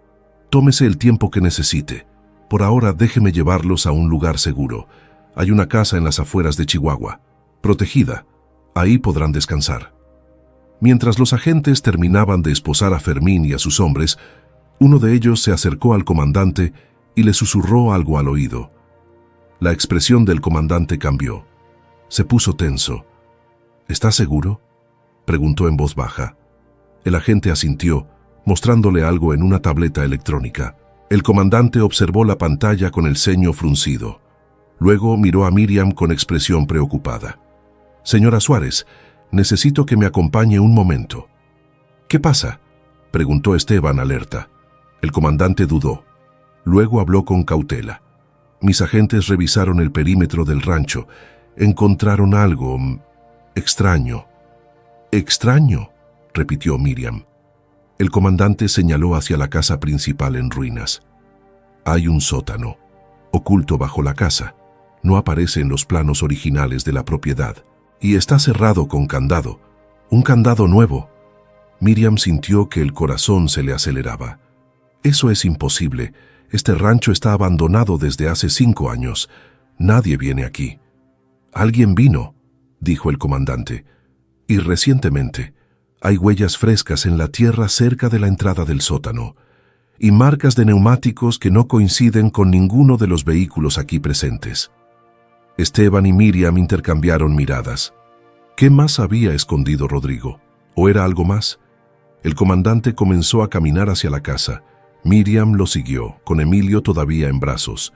A: tómese el tiempo que necesite. Por ahora déjeme llevarlos a un lugar seguro. Hay una casa en las afueras de Chihuahua, protegida. Ahí podrán descansar. Mientras los agentes terminaban de esposar a Fermín y a sus hombres, uno de ellos se acercó al comandante y le susurró algo al oído. La expresión del comandante cambió. Se puso tenso. ¿Estás seguro?, preguntó en voz baja. El agente asintió, mostrándole algo en una tableta electrónica. El comandante observó la pantalla con el ceño fruncido. Luego miró a Miriam con expresión preocupada. «Señora Suárez, necesito que me acompañe un momento». «¿Qué pasa?», preguntó Esteban alerta. El comandante dudó. Luego habló con cautela. «Mis agentes revisaron el perímetro del rancho. Encontraron algo extraño». «¿Extraño?», repitió Miriam. El comandante señaló hacia la casa principal en ruinas. Hay un sótano, oculto bajo la casa. No aparece en los planos originales de la propiedad. Y está cerrado con candado. Un candado nuevo. Miriam sintió que el corazón se le aceleraba. Eso es imposible. Este rancho está abandonado desde hace 5 años. Nadie viene aquí. Alguien vino, dijo el comandante. Y recientemente hay huellas frescas en la tierra cerca de la entrada del sótano y marcas de neumáticos que no coinciden con ninguno de los vehículos aquí presentes. Esteban y Miriam intercambiaron miradas. ¿Qué más había escondido Rodrigo? ¿O era algo más? El comandante comenzó a caminar hacia la casa. Miriam lo siguió, con Emilio todavía en brazos.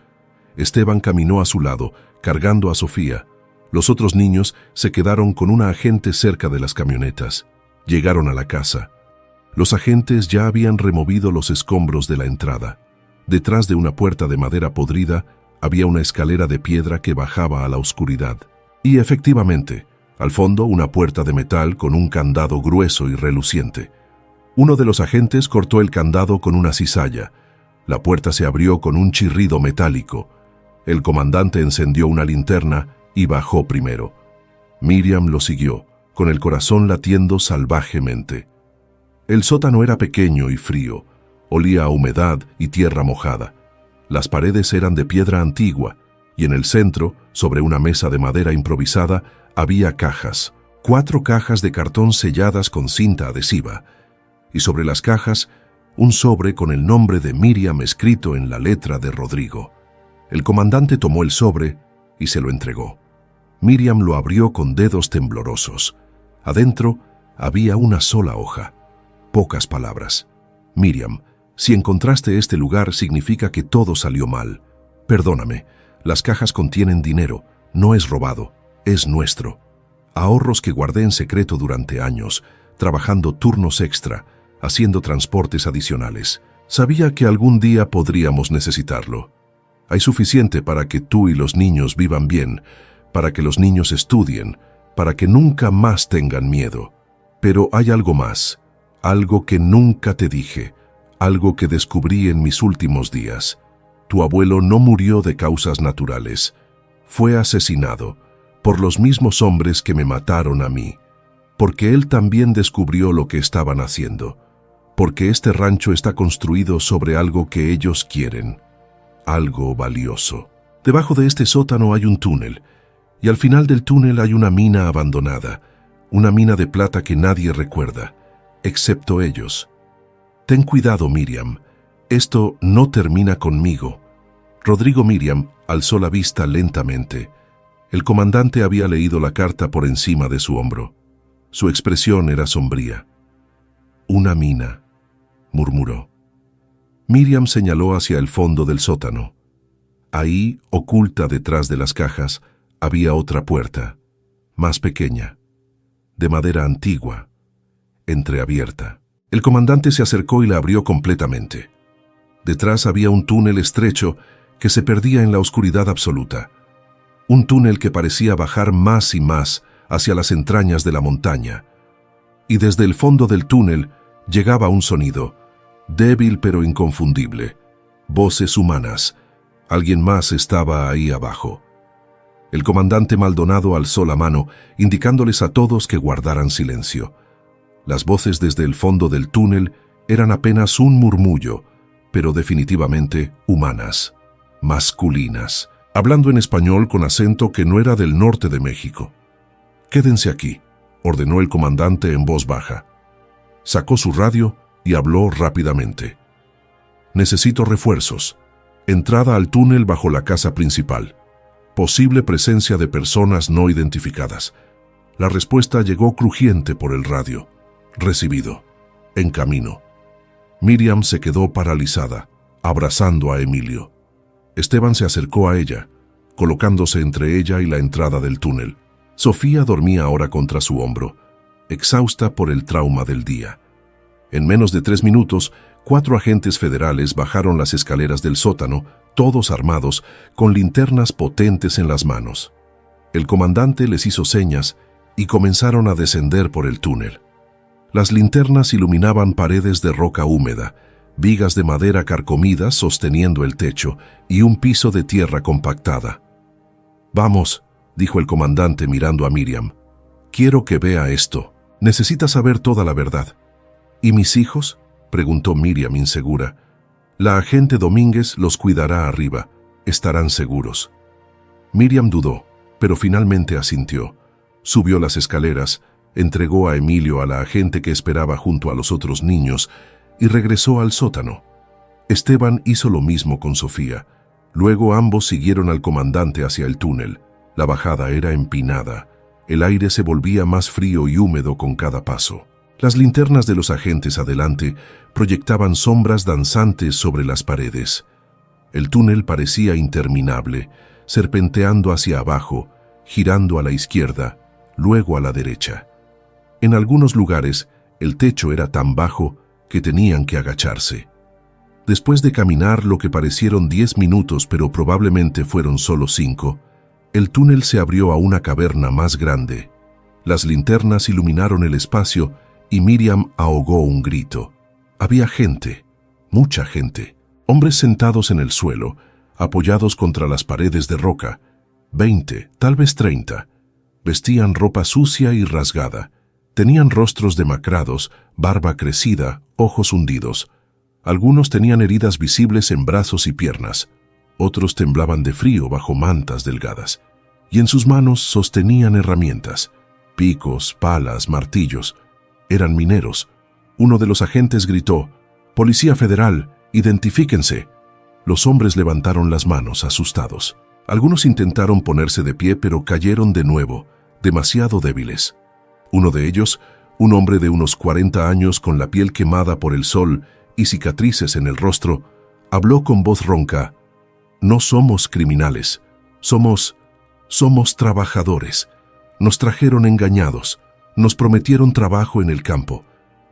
A: Esteban caminó a su lado, cargando a Sofía. Los otros niños se quedaron con una agente cerca de las camionetas. Llegaron a la casa. Los agentes ya habían removido los escombros de la entrada. Detrás de una puerta de madera podrida había una escalera de piedra que bajaba a la oscuridad. Y efectivamente, al fondo una puerta de metal con un candado grueso y reluciente. Uno de los agentes cortó el candado con una cizalla. La puerta se abrió con un chirrido metálico. El comandante encendió una linterna y bajó primero. Miriam lo siguió, con el corazón latiendo salvajemente. El sótano era pequeño y frío, olía a humedad y tierra mojada. Las paredes eran de piedra antigua, y en el centro, sobre una mesa de madera improvisada, había cajas, 4 cajas de cartón selladas con cinta adhesiva, y sobre las cajas, un sobre con el nombre de Miriam escrito en la letra de Rodrigo. El comandante tomó el sobre y se lo entregó. Miriam lo abrió con dedos temblorosos. Adentro había una sola hoja. Pocas palabras. Miriam, si encontraste este lugar significa que todo salió mal. Perdóname, las cajas contienen dinero, no es robado, es nuestro. Ahorros que guardé en secreto durante años, trabajando turnos extra, haciendo transportes adicionales. Sabía que algún día podríamos necesitarlo. Hay suficiente para que tú y los niños vivan bien, para que los niños estudien, para que nunca más tengan miedo. Pero hay algo más. Algo que nunca te dije, algo que descubrí en mis últimos días. Tu abuelo no murió de causas naturales. Fue asesinado por los mismos hombres que me mataron a mí, porque él también descubrió lo que estaban haciendo, porque este rancho está construido sobre algo que ellos quieren, algo valioso. Debajo de este sótano hay un túnel, y al final del túnel hay una mina abandonada, una mina de plata que nadie recuerda, excepto ellos. Ten cuidado, Miriam. Esto no termina conmigo. Rodrigo Miriam alzó la vista lentamente. El comandante había leído la carta por encima de su hombro. Su expresión era sombría. Una mina, murmuró. Miriam señaló hacia el fondo del sótano. Ahí, oculta detrás de las cajas, había otra puerta, más pequeña, de madera antigua, entreabierta. El comandante se acercó y la abrió completamente. Detrás había un túnel estrecho que se perdía en la oscuridad absoluta. Un túnel que parecía bajar más y más hacia las entrañas de la montaña. Y desde el fondo del túnel llegaba un sonido, débil pero inconfundible. Voces humanas. Alguien más estaba ahí abajo. El comandante Maldonado alzó la mano, indicándoles a todos que guardaran silencio. Las voces desde el fondo del túnel eran apenas un murmullo, pero definitivamente humanas, masculinas, hablando en español con acento que no era del norte de México. «Quédense aquí», ordenó el comandante en voz baja. Sacó su radio y habló rápidamente. «Necesito refuerzos. Entrada al túnel bajo la casa principal. Posible presencia de personas no identificadas». La respuesta llegó crujiente por el radio. «Recibido. En camino». Miriam se quedó paralizada, abrazando a Emilio. Esteban se acercó a ella, colocándose entre ella y la entrada del túnel. Sofía dormía ahora contra su hombro, exhausta por el trauma del día. En menos de 3 minutos, 4 agentes federales bajaron las escaleras del sótano, todos armados, con linternas potentes en las manos. El comandante les hizo señas y comenzaron a descender por el túnel. Las linternas iluminaban paredes de roca húmeda, vigas de madera carcomidas sosteniendo el techo y un piso de tierra compactada. «Vamos», dijo el comandante mirando a Miriam. «Quiero que vea esto. Necesita saber toda la verdad». «¿Y mis hijos?», preguntó Miriam insegura. «La agente Domínguez los cuidará arriba. Estarán seguros». Miriam dudó, pero finalmente asintió. Subió las escaleras, entregó a Emilio a la agente que esperaba junto a los otros niños y regresó al sótano. Esteban hizo lo mismo con Sofía. Luego ambos siguieron al comandante hacia el túnel. La bajada era empinada. El aire se volvía más frío y húmedo con cada paso. Las linternas de los agentes adelante proyectaban sombras danzantes sobre las paredes. El túnel parecía interminable, serpenteando hacia abajo, girando a la izquierda, luego a la derecha. En algunos lugares, el techo era tan bajo que tenían que agacharse. Después de caminar lo que parecieron 10 minutos, pero probablemente fueron solo 5, el túnel se abrió a una caverna más grande. Las linternas iluminaron el espacio y Miriam ahogó un grito. Había gente, mucha gente, hombres sentados en el suelo, apoyados contra las paredes de roca, 20, tal vez 30. Vestían ropa sucia y rasgada. Tenían rostros demacrados, barba crecida, ojos hundidos. Algunos tenían heridas visibles en brazos y piernas. Otros temblaban de frío bajo mantas delgadas. Y en sus manos sostenían herramientas, picos, palas, martillos. Eran mineros. Uno de los agentes gritó: «Policía Federal, identifíquense». Los hombres levantaron las manos, asustados. Algunos intentaron ponerse de pie, pero cayeron de nuevo, demasiado débiles. Uno de ellos, un hombre de unos 40 años con la piel quemada por el sol y cicatrices en el rostro, habló con voz ronca: «No somos criminales, somos trabajadores. Nos trajeron engañados, nos prometieron trabajo en el campo,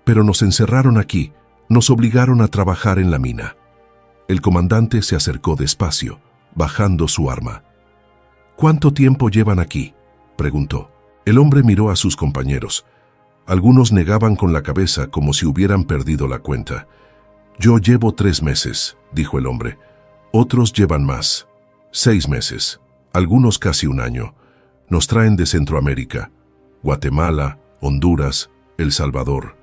A: pero nos encerraron aquí, nos obligaron a trabajar en la mina». El comandante se acercó despacio, bajando su arma. «¿Cuánto tiempo llevan aquí?», preguntó. El hombre miró a sus compañeros. Algunos negaban con la cabeza como si hubieran perdido la cuenta. «Yo llevo 3 meses», dijo el hombre. «Otros llevan más, 6 meses, algunos casi 1 año. Nos traen de Centroamérica, Guatemala, Honduras, El Salvador.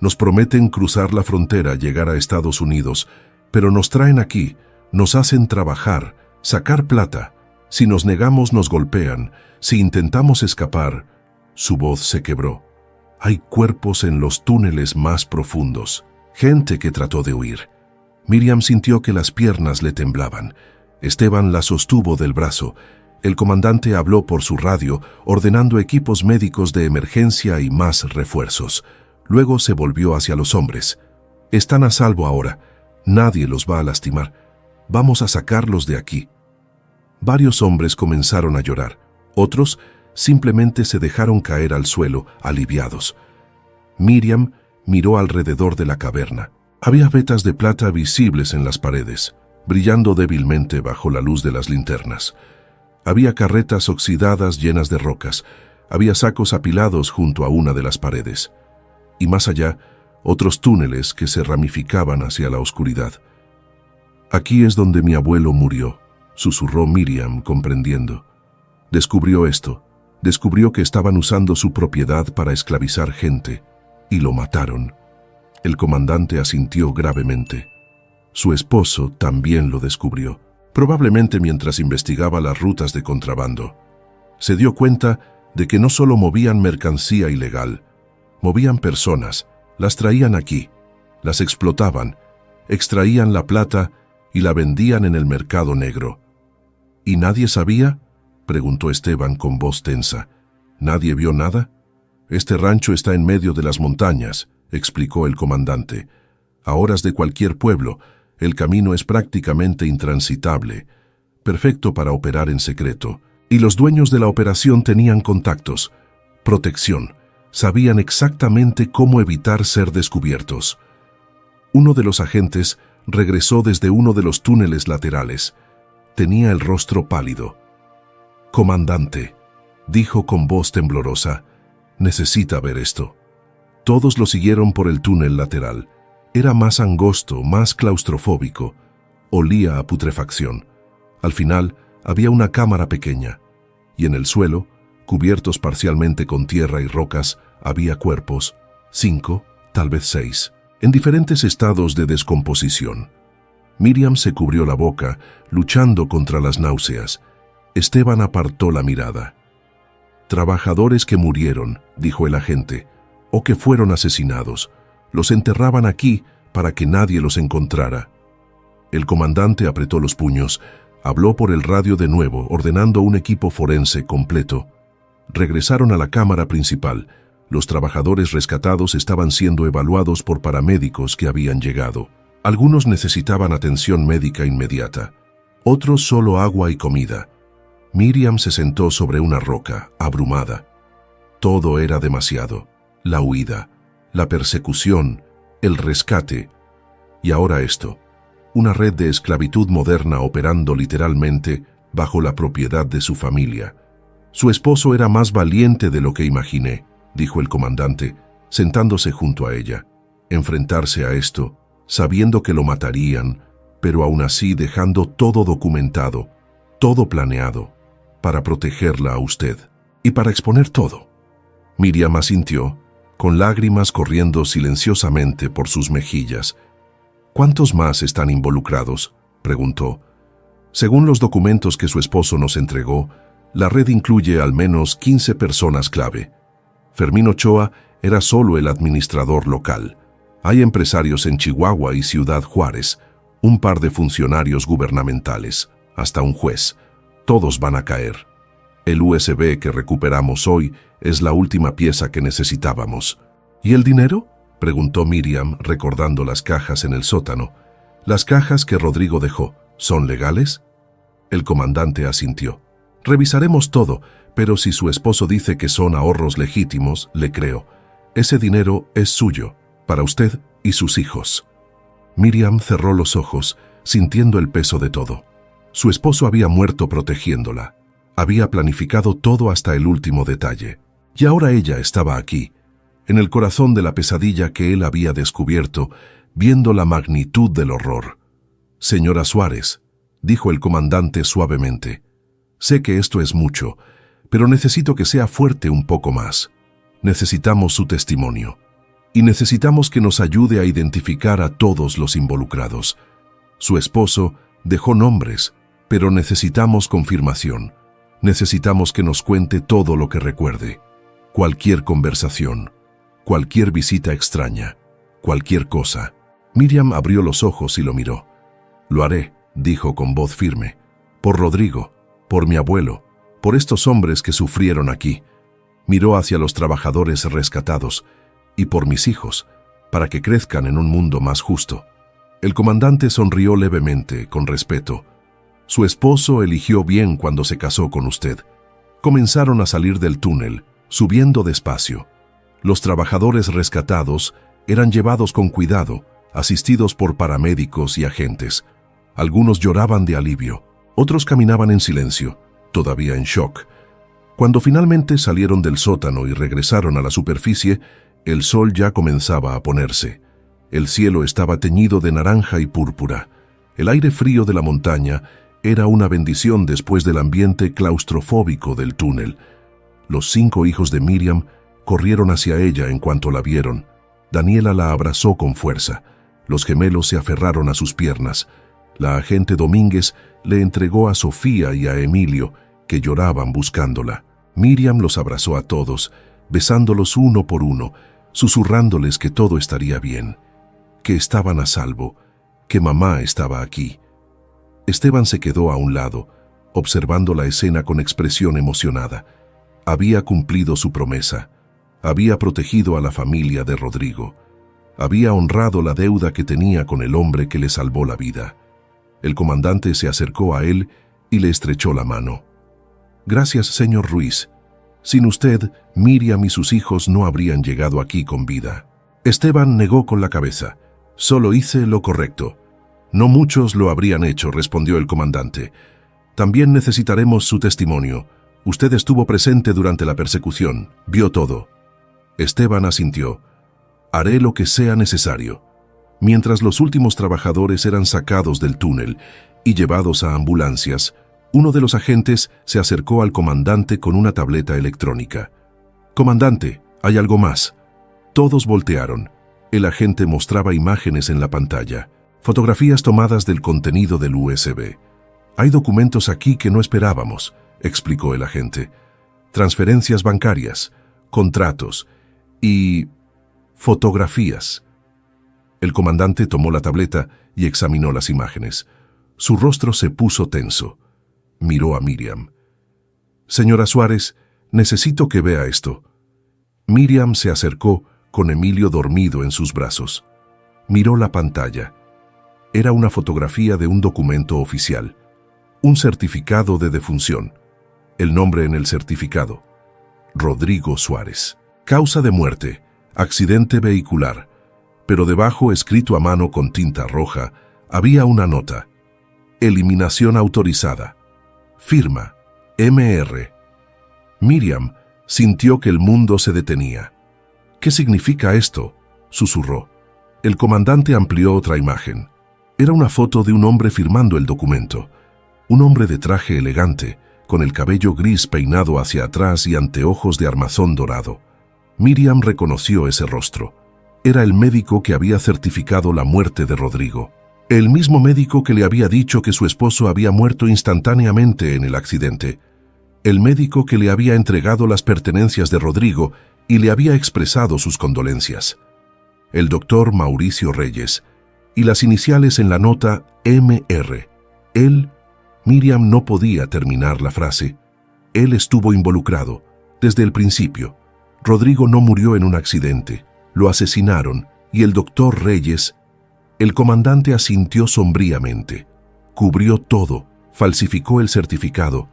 A: Nos prometen cruzar la frontera, llegar a Estados Unidos, pero nos traen aquí, nos hacen trabajar, sacar plata. Si nos negamos nos golpean, si intentamos escapar». Su voz se quebró. «Hay cuerpos en los túneles más profundos, gente que trató de huir». Miriam sintió que las piernas le temblaban. Esteban la sostuvo del brazo. El comandante habló por su radio, ordenando equipos médicos de emergencia y más refuerzos. Luego se volvió hacia los hombres. «Están a salvo ahora. Nadie los va a lastimar. Vamos a sacarlos de aquí». Varios hombres comenzaron a llorar. Otros simplemente se dejaron caer al suelo, aliviados. Miriam miró alrededor de la caverna. Había vetas de plata visibles en las paredes, brillando débilmente bajo la luz de las linternas. Había carretas oxidadas llenas de rocas. Había sacos apilados junto a una de las paredes. Y más allá, otros túneles que se ramificaban hacia la oscuridad. «Aquí es donde mi abuelo murió», susurró Miriam, comprendiendo. Descubrió esto. Descubrió que estaban usando su propiedad para esclavizar gente, y lo mataron. El comandante asintió gravemente. Su esposo también lo descubrió, probablemente mientras investigaba las rutas de contrabando. Se dio cuenta de que no solo movían mercancía ilegal, movían personas, las traían aquí, las explotaban, extraían la plata y la vendían en el mercado negro. ¿Y nadie sabía?, preguntó Esteban con voz tensa. ¿Nadie vio nada? Este rancho está en medio de las montañas, explicó el comandante. A horas de cualquier pueblo, el camino es prácticamente intransitable, perfecto para operar en secreto. Y los dueños de la operación tenían contactos, protección, sabían exactamente cómo evitar ser descubiertos. Uno de los agentes regresó desde uno de los túneles laterales. Tenía el rostro pálido. «Comandante», dijo con voz temblorosa, «necesita ver esto». Todos lo siguieron por el túnel lateral. Era más angosto, más claustrofóbico. Olía a putrefacción. Al final, había una cámara pequeña. Y en el suelo, cubiertos parcialmente con tierra y rocas, había cuerpos, 5, tal vez 6, en diferentes estados de descomposición. Miriam se cubrió la boca, luchando contra las náuseas. Esteban apartó la mirada. «Trabajadores que murieron», dijo el agente, «o que fueron asesinados. Los enterraban aquí para que nadie los encontrara». El comandante apretó los puños, habló por el radio de nuevo, ordenando un equipo forense completo. Regresaron a la cámara principal. Los trabajadores rescatados estaban siendo evaluados por paramédicos que habían llegado. Algunos necesitaban atención médica inmediata, otros solo agua y comida. Miriam se sentó sobre una roca, abrumada. Todo era demasiado. La huida, la persecución, el rescate. Y ahora esto. Una red de esclavitud moderna operando literalmente bajo la propiedad de su familia. «Su esposo era más valiente de lo que imaginé», dijo el comandante, sentándose junto a ella. «Enfrentarse a esto, sabiendo que lo matarían, pero aún así dejando todo documentado, todo planeado, para protegerla a usted y para exponer todo». Miriam asintió, con lágrimas corriendo silenciosamente por sus mejillas. «¿Cuántos más están involucrados?», preguntó. Según los documentos que su esposo nos entregó, la red incluye al menos 15 personas clave. Fermín Ochoa era solo el administrador local. Hay empresarios en Chihuahua y Ciudad Juárez, un par de funcionarios gubernamentales, hasta un juez. Todos van a caer. El USB que recuperamos hoy es la última pieza que necesitábamos. «¿Y el dinero?», preguntó Miriam, recordando las cajas en el sótano. «Las cajas que Rodrigo dejó, ¿son legales?». El comandante asintió. «Revisaremos todo, pero si su esposo dice que son ahorros legítimos, le creo. Ese dinero es suyo, para usted y sus hijos». Miriam cerró los ojos, sintiendo el peso de todo. Su esposo había muerto protegiéndola. Había planificado todo hasta el último detalle. Y ahora ella estaba aquí, en el corazón de la pesadilla que él había descubierto, viendo la magnitud del horror. «Señora Suárez», dijo el comandante suavemente, «sé que esto es mucho, pero necesito que sea fuerte un poco más. Necesitamos su testimonio. Y necesitamos que nos ayude a identificar a todos los involucrados. Su esposo dejó nombres, pero necesitamos confirmación. Necesitamos que nos cuente todo lo que recuerde. Cualquier conversación, cualquier visita extraña, cualquier cosa». Miriam abrió los ojos y lo miró. «Lo haré», dijo con voz firme, «por Rodrigo, por mi abuelo, por estos hombres que sufrieron aquí». Miró hacia los trabajadores rescatados, «y por mis hijos, para que crezcan en un mundo más justo». El comandante sonrió levemente, con respeto. «Su esposo eligió bien cuando se casó con usted». Comenzaron a salir del túnel, subiendo despacio. Los trabajadores rescatados eran llevados con cuidado, asistidos por paramédicos y agentes. Algunos lloraban de alivio, otros caminaban en silencio, todavía en shock. Cuando finalmente salieron del sótano y regresaron a la superficie, el sol ya comenzaba a ponerse. El cielo estaba teñido de naranja y púrpura. El aire frío de la montaña era una bendición después del ambiente claustrofóbico del túnel. Los 5 hijos de Miriam corrieron hacia ella en cuanto la vieron. Daniela la abrazó con fuerza. Los gemelos se aferraron a sus piernas. La agente Domínguez le entregó a Sofía y a Emilio, que lloraban buscándola. Miriam los abrazó a todos, besándolos uno por uno, susurrándoles que todo estaría bien, que estaban a salvo, que mamá estaba aquí. Esteban se quedó a un lado, observando la escena con expresión emocionada. Había cumplido su promesa. Había protegido a la familia de Rodrigo. Había honrado la deuda que tenía con el hombre que le salvó la vida. El comandante se acercó a él y le estrechó la mano. «Gracias, señor Ruiz. Sin usted, Miriam y sus hijos no habrían llegado aquí con vida». Esteban negó con la cabeza. «Solo hice lo correcto». «No muchos lo habrían hecho», respondió el comandante. «También necesitaremos su testimonio. Usted estuvo presente durante la persecución, vio todo». Esteban asintió. «Haré lo que sea necesario». Mientras los últimos trabajadores eran sacados del túnel y llevados a ambulancias, uno de los agentes se acercó al comandante con una tableta electrónica. «Comandante, hay algo más». Todos voltearon. El agente mostraba imágenes en la pantalla, fotografías tomadas del contenido del USB. «Hay documentos aquí que no esperábamos», explicó el agente. «Transferencias bancarias, contratos y fotografías». El comandante tomó la tableta y examinó las imágenes. Su rostro se puso tenso. Miró a Miriam. «Señora Suárez, necesito que vea esto». Miriam se acercó con Emilio dormido en sus brazos. Miró la pantalla. Era una fotografía de un documento oficial, un certificado de defunción. El nombre en el certificado: Rodrigo Suárez. Causa de muerte: accidente vehicular. Pero debajo, escrito a mano con tinta roja, había una nota: eliminación autorizada. Firma: MR. Miriam sintió que el mundo se detenía. «¿Qué significa esto?», susurró. El comandante amplió otra imagen. Era una foto de un hombre firmando el documento. Un hombre de traje elegante, con el cabello gris peinado hacia atrás y anteojos de armazón dorado. Miriam reconoció ese rostro. Era el médico que había certificado la muerte de Rodrigo. El mismo médico que le había dicho que su esposo había muerto instantáneamente en el accidente. El médico que le había entregado las pertenencias de Rodrigo y le había expresado sus condolencias. El doctor Mauricio Reyes, y las iniciales en la nota MR. Él, Miriam no podía terminar la frase. Él estuvo involucrado, desde el principio. Rodrigo no murió en un accidente, lo asesinaron, y el doctor Reyes. El comandante asintió sombríamente. Cubrió todo, falsificó el certificado.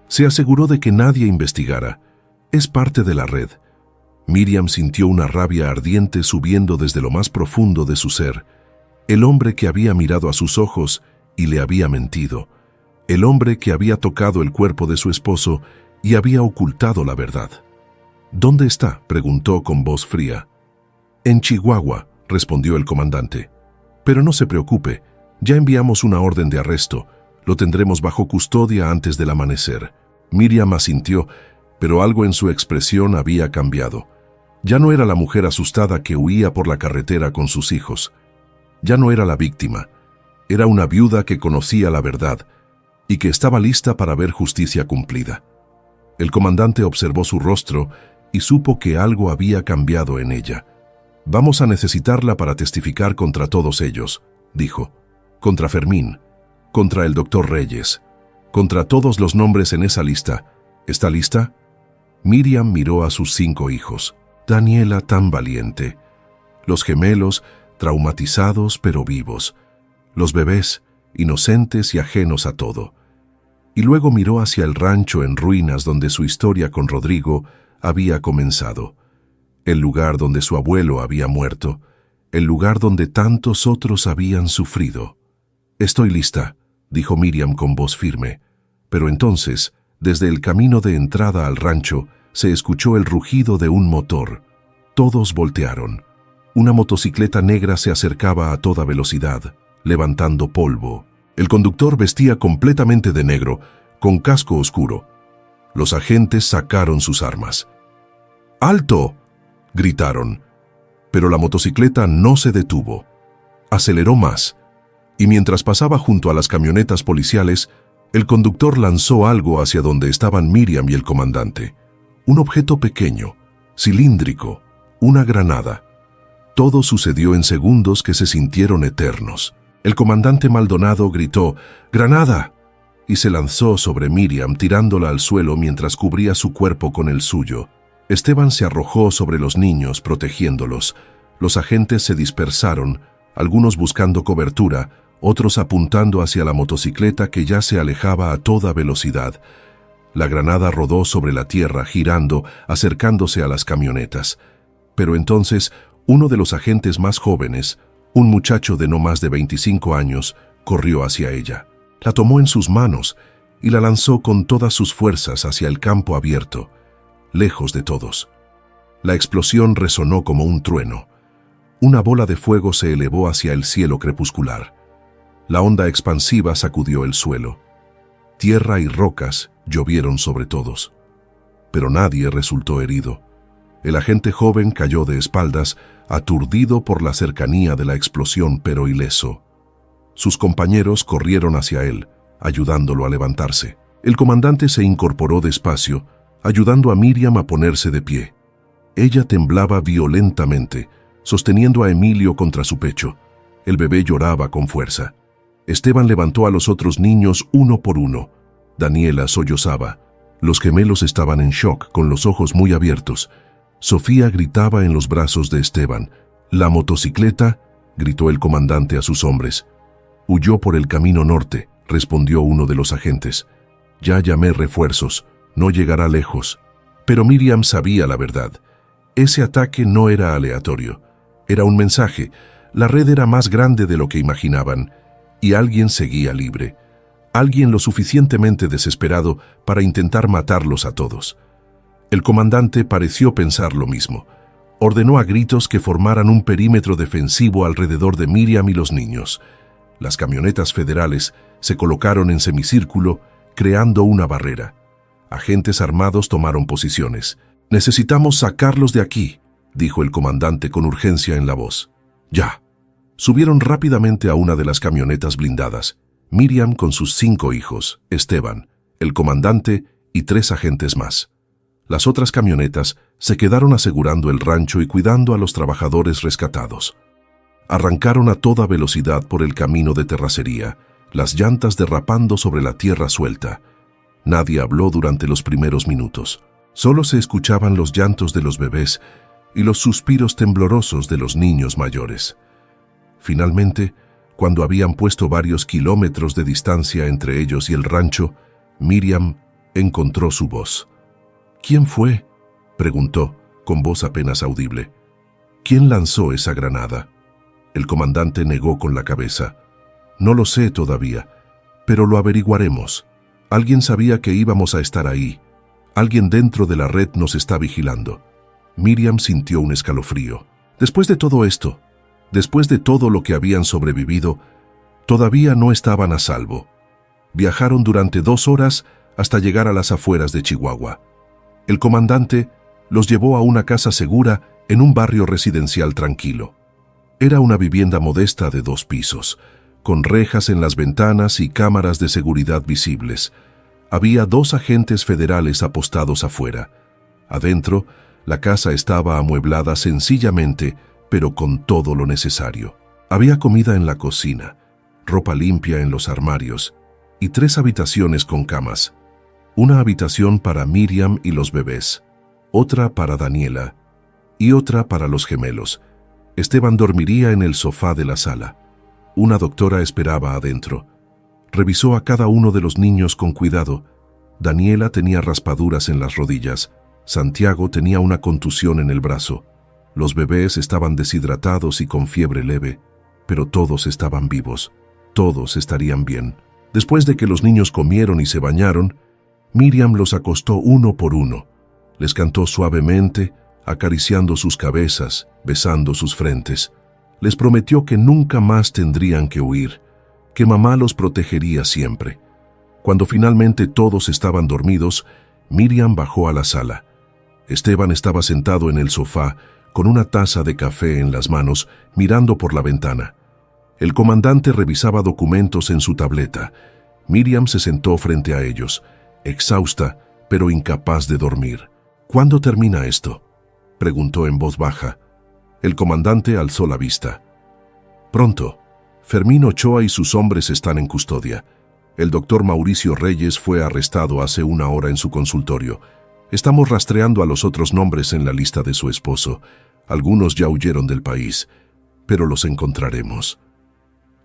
A: Se aseguró de que nadie investigara. Es parte de la red. Miriam sintió una rabia ardiente subiendo desde lo más profundo de su ser. El hombre que había mirado a sus ojos y le había mentido. El hombre que había tocado el cuerpo de su esposo y había ocultado la verdad. «¿Dónde está?», preguntó con voz fría. «En Chihuahua», respondió el comandante. «Pero no se preocupe, ya enviamos una orden de arresto. Lo tendremos bajo custodia antes del amanecer». Miriam asintió, pero algo en su expresión había cambiado. Ya no era la mujer asustada que huía por la carretera con sus hijos. Ya no era la víctima. Era una viuda que conocía la verdad y que estaba lista para ver justicia cumplida. El comandante observó su rostro y supo que algo había cambiado en ella. «Vamos a necesitarla para testificar contra todos ellos», dijo. «Contra Fermín, contra el doctor Reyes, contra todos los nombres en esa lista. ¿Está lista?». Miriam miró a sus 5 hijos. Daniela tan valiente. Los gemelos, traumatizados pero vivos. Los bebés, inocentes y ajenos a todo. Y luego miró hacia el rancho en ruinas donde su historia con Rodrigo había comenzado. El lugar donde su abuelo había muerto. El lugar donde tantos otros habían sufrido. «Estoy lista», dijo Miriam con voz firme. Pero entonces, desde el camino de entrada al rancho, se escuchó el rugido de un motor. Todos voltearon. Una motocicleta negra se acercaba a toda velocidad, levantando polvo. El conductor vestía completamente de negro, con casco oscuro. Los agentes sacaron sus armas. «¡Alto!», gritaron. Pero la motocicleta no se detuvo. Aceleró más, y mientras pasaba junto a las camionetas policiales, el conductor lanzó algo hacia donde estaban Miriam y el comandante. Un objeto pequeño, cilíndrico, una granada. Todo sucedió en segundos que se sintieron eternos. El comandante Maldonado gritó «¡Granada!» y se lanzó sobre Miriam tirándola al suelo mientras cubría su cuerpo con el suyo. Esteban se arrojó sobre los niños protegiéndolos. Los agentes se dispersaron, algunos buscando cobertura, otros apuntando hacia la motocicleta que ya se alejaba a toda velocidad. La granada rodó sobre la tierra, girando, acercándose a las camionetas. Pero entonces, uno de los agentes más jóvenes, un muchacho de no más de 25 años, corrió hacia ella. La tomó en sus manos y la lanzó con todas sus fuerzas hacia el campo abierto, lejos de todos. La explosión resonó como un trueno. Una bola de fuego se elevó hacia el cielo crepuscular. La onda expansiva sacudió el suelo. Tierra y rocas llovieron sobre todos. Pero nadie resultó herido. El agente joven cayó de espaldas, aturdido por la cercanía de la explosión, pero ileso. Sus compañeros corrieron hacia él, ayudándolo a levantarse. El comandante se incorporó despacio, ayudando a Miriam a ponerse de pie. Ella temblaba violentamente, sosteniendo a Emilio contra su pecho. El bebé lloraba con fuerza. Esteban levantó a los otros niños uno por uno. Daniela sollozaba. Los gemelos estaban en shock, con los ojos muy abiertos. Sofía gritaba en los brazos de Esteban. «¡La motocicleta!», gritó el comandante a sus hombres. «Huyó por el camino norte», respondió uno de los agentes. «Ya llamé refuerzos, no llegará lejos». Pero Miriam sabía la verdad. Ese ataque no era aleatorio. Era un mensaje. La red era más grande de lo que imaginaban, y alguien seguía libre. Alguien lo suficientemente desesperado para intentar matarlos a todos. El comandante pareció pensar lo mismo. Ordenó a gritos que formaran un perímetro defensivo alrededor de Miriam y los niños. Las camionetas federales se colocaron en semicírculo, creando una barrera. Agentes armados tomaron posiciones. «Necesitamos sacarlos de aquí», dijo el comandante con urgencia en la voz. «Ya». Subieron rápidamente a una de las camionetas blindadas. Miriam con sus 5 hijos, Esteban, el comandante y 3 agentes más. Las otras camionetas se quedaron asegurando el rancho y cuidando a los trabajadores rescatados. Arrancaron a toda velocidad por el camino de terracería, las llantas derrapando sobre la tierra suelta. Nadie habló durante los primeros minutos. Solo se escuchaban los llantos de los bebés y los suspiros temblorosos de los niños mayores. Finalmente, cuando habían puesto varios kilómetros de distancia entre ellos y el rancho, Miriam encontró su voz. «¿Quién fue?», preguntó, con voz apenas audible. «¿Quién lanzó esa granada?». El comandante negó con la cabeza. «No lo sé todavía, pero lo averiguaremos. Alguien sabía que íbamos a estar ahí. Alguien dentro de la red nos está vigilando». Miriam sintió un escalofrío. Después de todo esto, después de todo lo que habían sobrevivido, todavía no estaban a salvo. Viajaron durante 2 horas hasta llegar a las afueras de Chihuahua. El comandante los llevó a una casa segura en un barrio residencial tranquilo. Era una vivienda modesta de 2 pisos, con rejas en las ventanas y cámaras de seguridad visibles. Había 2 agentes federales apostados afuera. Adentro, la casa estaba amueblada sencillamente, pero con todo lo necesario. Había comida en la cocina, ropa limpia en los armarios y 3 habitaciones con camas. Una habitación para Miriam y los bebés, otra para Daniela y otra para los gemelos. Esteban dormiría en el sofá de la sala. Una doctora esperaba adentro. Revisó a cada uno de los niños con cuidado. Daniela tenía raspaduras en las rodillas. Santiago tenía una contusión en el brazo. Los bebés estaban deshidratados y con fiebre leve, pero todos estaban vivos. Todos estarían bien. Después de que los niños comieron y se bañaron, Miriam los acostó uno por uno. Les cantó suavemente, acariciando sus cabezas, besando sus frentes. Les prometió que nunca más tendrían que huir, que mamá los protegería siempre. Cuando finalmente todos estaban dormidos, Miriam bajó a la sala. Esteban estaba sentado en el sofá, con una taza de café en las manos, mirando por la ventana. El comandante revisaba documentos en su tableta. Miriam se sentó frente a ellos, exhausta, pero incapaz de dormir. «¿Cuándo termina esto?», preguntó en voz baja. El comandante alzó la vista. «Pronto. Fermín Ochoa y sus hombres están en custodia. El doctor Mauricio Reyes fue arrestado hace 1 hora en su consultorio. Estamos rastreando a los otros nombres en la lista de su esposo. Algunos ya huyeron del país, pero los encontraremos».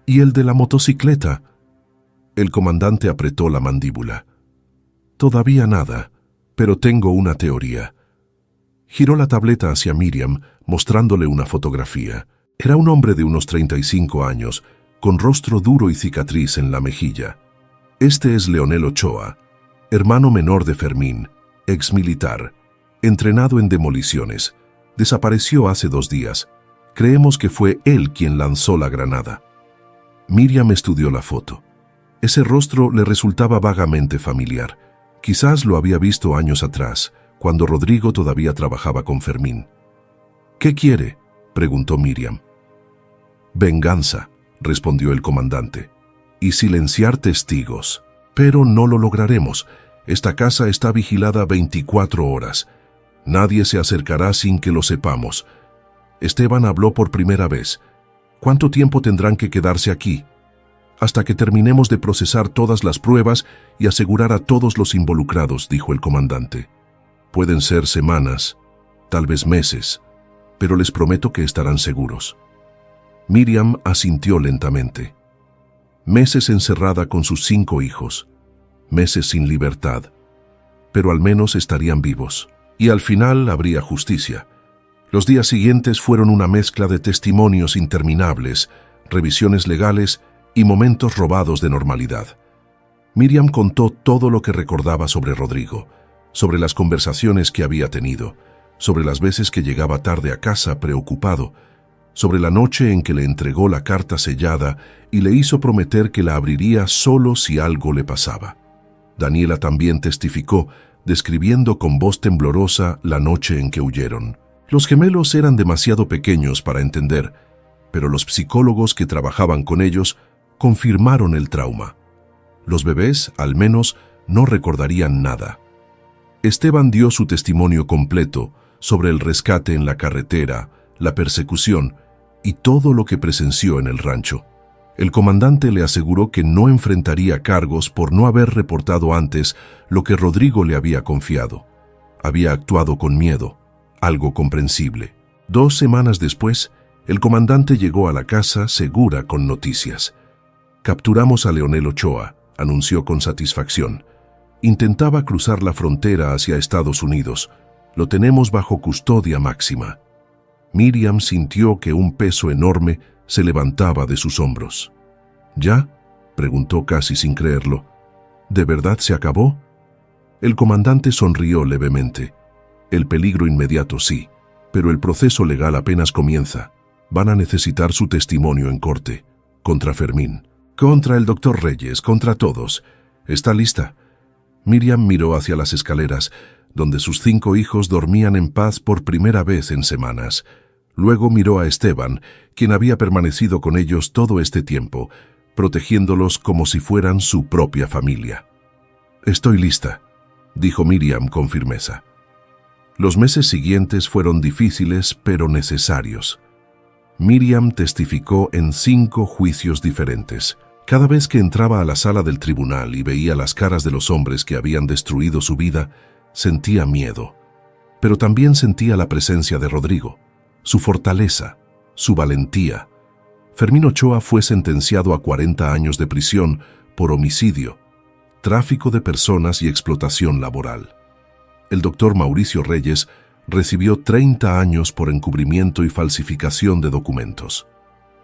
A: «¿Y el de la motocicleta?». El comandante apretó la mandíbula. «Todavía nada, pero tengo una teoría». Giró la tableta hacia Miriam, mostrándole una fotografía. Era un hombre de unos 35 años, con rostro duro y cicatriz en la mejilla. Este es Leonel Ochoa, hermano menor de Fermín, exmilitar, entrenado en demoliciones. Desapareció hace 2 días. Creemos que fue él quien lanzó la granada. Miriam estudió la foto. Ese rostro le resultaba vagamente familiar. Quizás lo había visto años atrás, cuando Rodrigo todavía trabajaba con Fermín. «¿Qué quiere?», preguntó Miriam. «Venganza», respondió el comandante, «y silenciar testigos. Pero no lo lograremos. Esta casa está vigilada 24 horas. Nadie se acercará sin que lo sepamos». Esteban habló por primera vez. «¿Cuánto tiempo tendrán que quedarse aquí?». «Hasta que terminemos de procesar todas las pruebas y asegurar a todos los involucrados», dijo el comandante. «Pueden ser semanas, tal vez meses, pero les prometo que estarán seguros». Miriam asintió lentamente. Meses encerrada con sus 5 hijos, meses sin libertad, pero al menos estarían vivos. Y al final habría justicia. Los días siguientes fueron una mezcla de testimonios interminables, revisiones legales y momentos robados de normalidad. Miriam contó todo lo que recordaba sobre Rodrigo, sobre las conversaciones que había tenido, sobre las veces que llegaba tarde a casa preocupado, sobre la noche en que le entregó la carta sellada y le hizo prometer que la abriría solo si algo le pasaba. Daniela también testificó, describiendo con voz temblorosa la noche en que huyeron. Los gemelos eran demasiado pequeños para entender, pero los psicólogos que trabajaban con ellos confirmaron el trauma. Los bebés, al menos, no recordarían nada. Esteban dio su testimonio completo sobre el rescate en la carretera, la persecución y todo lo que presenció en el rancho. El comandante le aseguró que no enfrentaría cargos por no haber reportado antes lo que Rodrigo le había confiado. Había actuado con miedo, algo comprensible. 2 semanas después, el comandante llegó a la casa segura con noticias. «Capturamos a Leonel Ochoa», anunció con satisfacción. «Intentaba cruzar la frontera hacia Estados Unidos. Lo tenemos bajo custodia máxima». Miriam sintió que un peso enorme se levantaba de sus hombros. «¿Ya?», preguntó casi sin creerlo. «¿De verdad se acabó?». El comandante sonrió levemente. «El peligro inmediato sí, pero el proceso legal apenas comienza. Van a necesitar su testimonio en corte. Contra Fermín, contra el doctor Reyes, contra todos. ¿Está lista?». Miriam miró hacia las escaleras, donde sus 5 hijos dormían en paz por primera vez en semanas. Luego miró a Esteban, quien había permanecido con ellos todo este tiempo, protegiéndolos como si fueran su propia familia. «Estoy lista», dijo Miriam con firmeza. Los meses siguientes fueron difíciles pero necesarios. Miriam testificó en 5 juicios diferentes. Cada vez que entraba a la sala del tribunal y veía las caras de los hombres que habían destruido su vida, sentía miedo. Pero también sentía la presencia de Rodrigo, su fortaleza, su valentía. Fermín Ochoa fue sentenciado a 40 años de prisión por homicidio, tráfico de personas y explotación laboral. El doctor Mauricio Reyes recibió 30 años por encubrimiento y falsificación de documentos.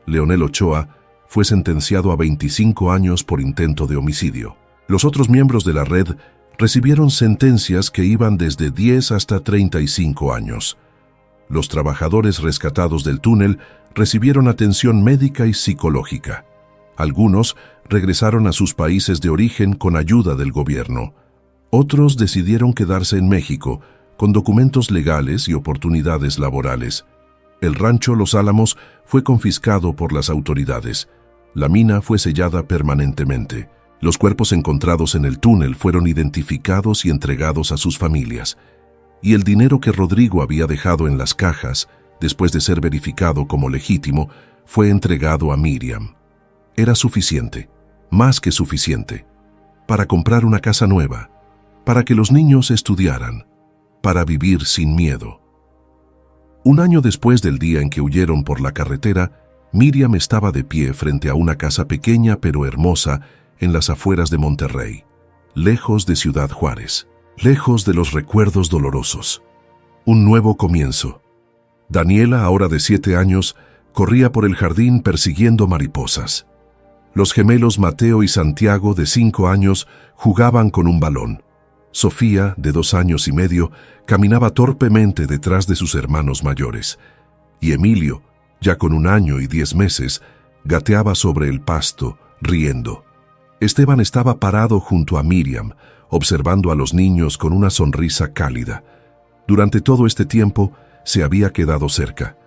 A: Leonel Ochoa fue sentenciado a 25 años por intento de homicidio. Los otros miembros de la red recibieron sentencias que iban desde 10 hasta 35 años. Los trabajadores rescatados del túnel recibieron atención médica y psicológica. Algunos regresaron a sus países de origen con ayuda del gobierno. Otros decidieron quedarse en México con documentos legales y oportunidades laborales. El rancho Los Álamos fue confiscado por las autoridades. La mina fue sellada permanentemente. Los cuerpos encontrados en el túnel fueron identificados y entregados a sus familias. Y el dinero que Rodrigo había dejado en las cajas, después de ser verificado como legítimo, fue entregado a Miriam. Era suficiente, más que suficiente, para comprar una casa nueva, para que los niños estudiaran, para vivir sin miedo. Un año después del día en que huyeron por la carretera, Miriam estaba de pie frente a una casa pequeña pero hermosa en las afueras de Monterrey, lejos de Ciudad Juárez, lejos de los recuerdos dolorosos. Un nuevo comienzo. Daniela, ahora de 7 años, corría por el jardín persiguiendo mariposas. Los gemelos Mateo y Santiago, de 5 años, jugaban con un balón. Sofía, de 2 años y medio, caminaba torpemente detrás de sus hermanos mayores. Y Emilio, ya con 1 año y 10 meses, gateaba sobre el pasto, riendo. Esteban estaba parado junto a Miriam, observando a los niños con una sonrisa cálida. Durante todo este tiempo se había quedado cerca,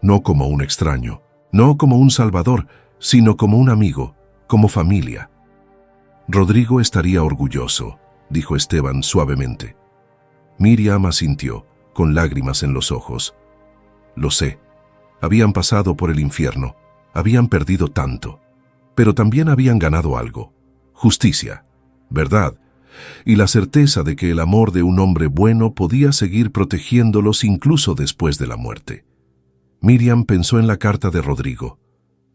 A: no como un extraño, no como un salvador, sino como un amigo, como familia. Rodrigo estaría orgulloso, dijo Esteban suavemente. Miriam asintió, con lágrimas en los ojos. Lo sé, habían pasado por el infierno, habían perdido tanto, pero también habían ganado algo: justicia, verdad, y la certeza de que el amor de un hombre bueno podía seguir protegiéndolos incluso después de la muerte. Miriam pensó en la carta de Rodrigo,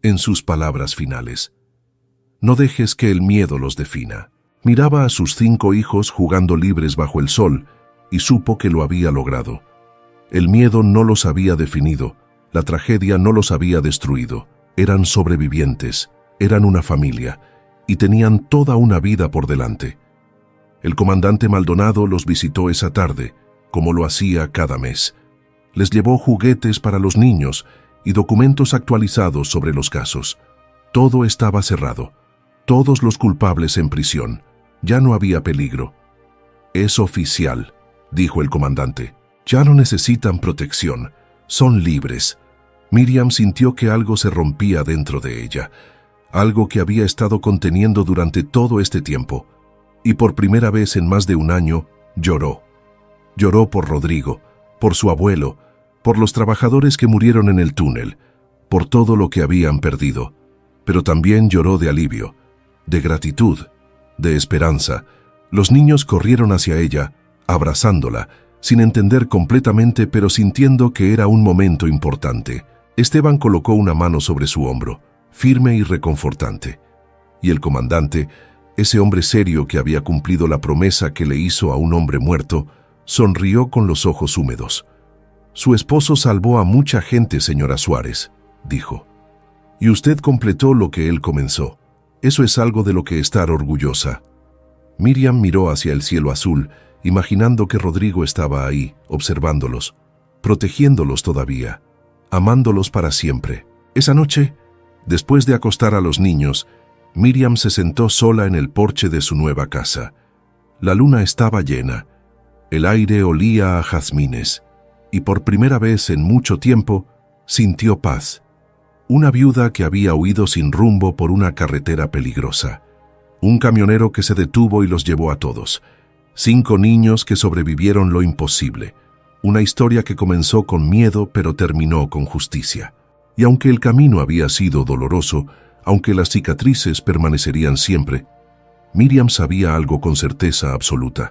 A: en sus palabras finales. No dejes que el miedo los defina. Miraba a sus 5 hijos jugando libres bajo el sol y supo que lo había logrado. El miedo no los había definido, la tragedia no los había destruido. Eran sobrevivientes, eran una familia y tenían toda una vida por delante. El comandante Maldonado los visitó esa tarde, como lo hacía cada mes. Les llevó juguetes para los niños y documentos actualizados sobre los casos. Todo estaba cerrado. Todos los culpables en prisión. Ya no había peligro. Es oficial, dijo el comandante. Ya no necesitan protección. Son libres. Miriam sintió que algo se rompía dentro de ella, algo que había estado conteniendo durante todo este tiempo, y por primera vez en más de 1 año lloró. Lloró por Rodrigo, por su abuelo, por los trabajadores que murieron en el túnel, por todo lo que habían perdido, pero también lloró de alivio, de gratitud, de esperanza. Los niños corrieron hacia ella, abrazándola, sin entender completamente, pero sintiendo que era un momento importante. Esteban colocó una mano sobre su hombro, firme y reconfortante. Y el comandante, ese hombre serio que había cumplido la promesa que le hizo a un hombre muerto, sonrió con los ojos húmedos. Su esposo salvó a mucha gente, señora Suárez, dijo. Y usted completó lo que él comenzó. Eso es algo de lo que estar orgullosa. Miriam miró hacia el cielo azul, imaginando que Rodrigo estaba ahí, observándolos, protegiéndolos todavía, amándolos para siempre. Esa noche, después de acostar a los niños, Miriam se sentó sola en el porche de su nueva casa. La luna estaba llena, el aire olía a jazmines, y por primera vez en mucho tiempo sintió paz. Una viuda que había huido sin rumbo por una carretera peligrosa. Un camionero que se detuvo y los llevó a todos. 5 niños que sobrevivieron lo imposible. Una historia que comenzó con miedo pero terminó con justicia. Y aunque el camino había sido doloroso, aunque las cicatrices permanecerían siempre, Miriam sabía algo con certeza absoluta.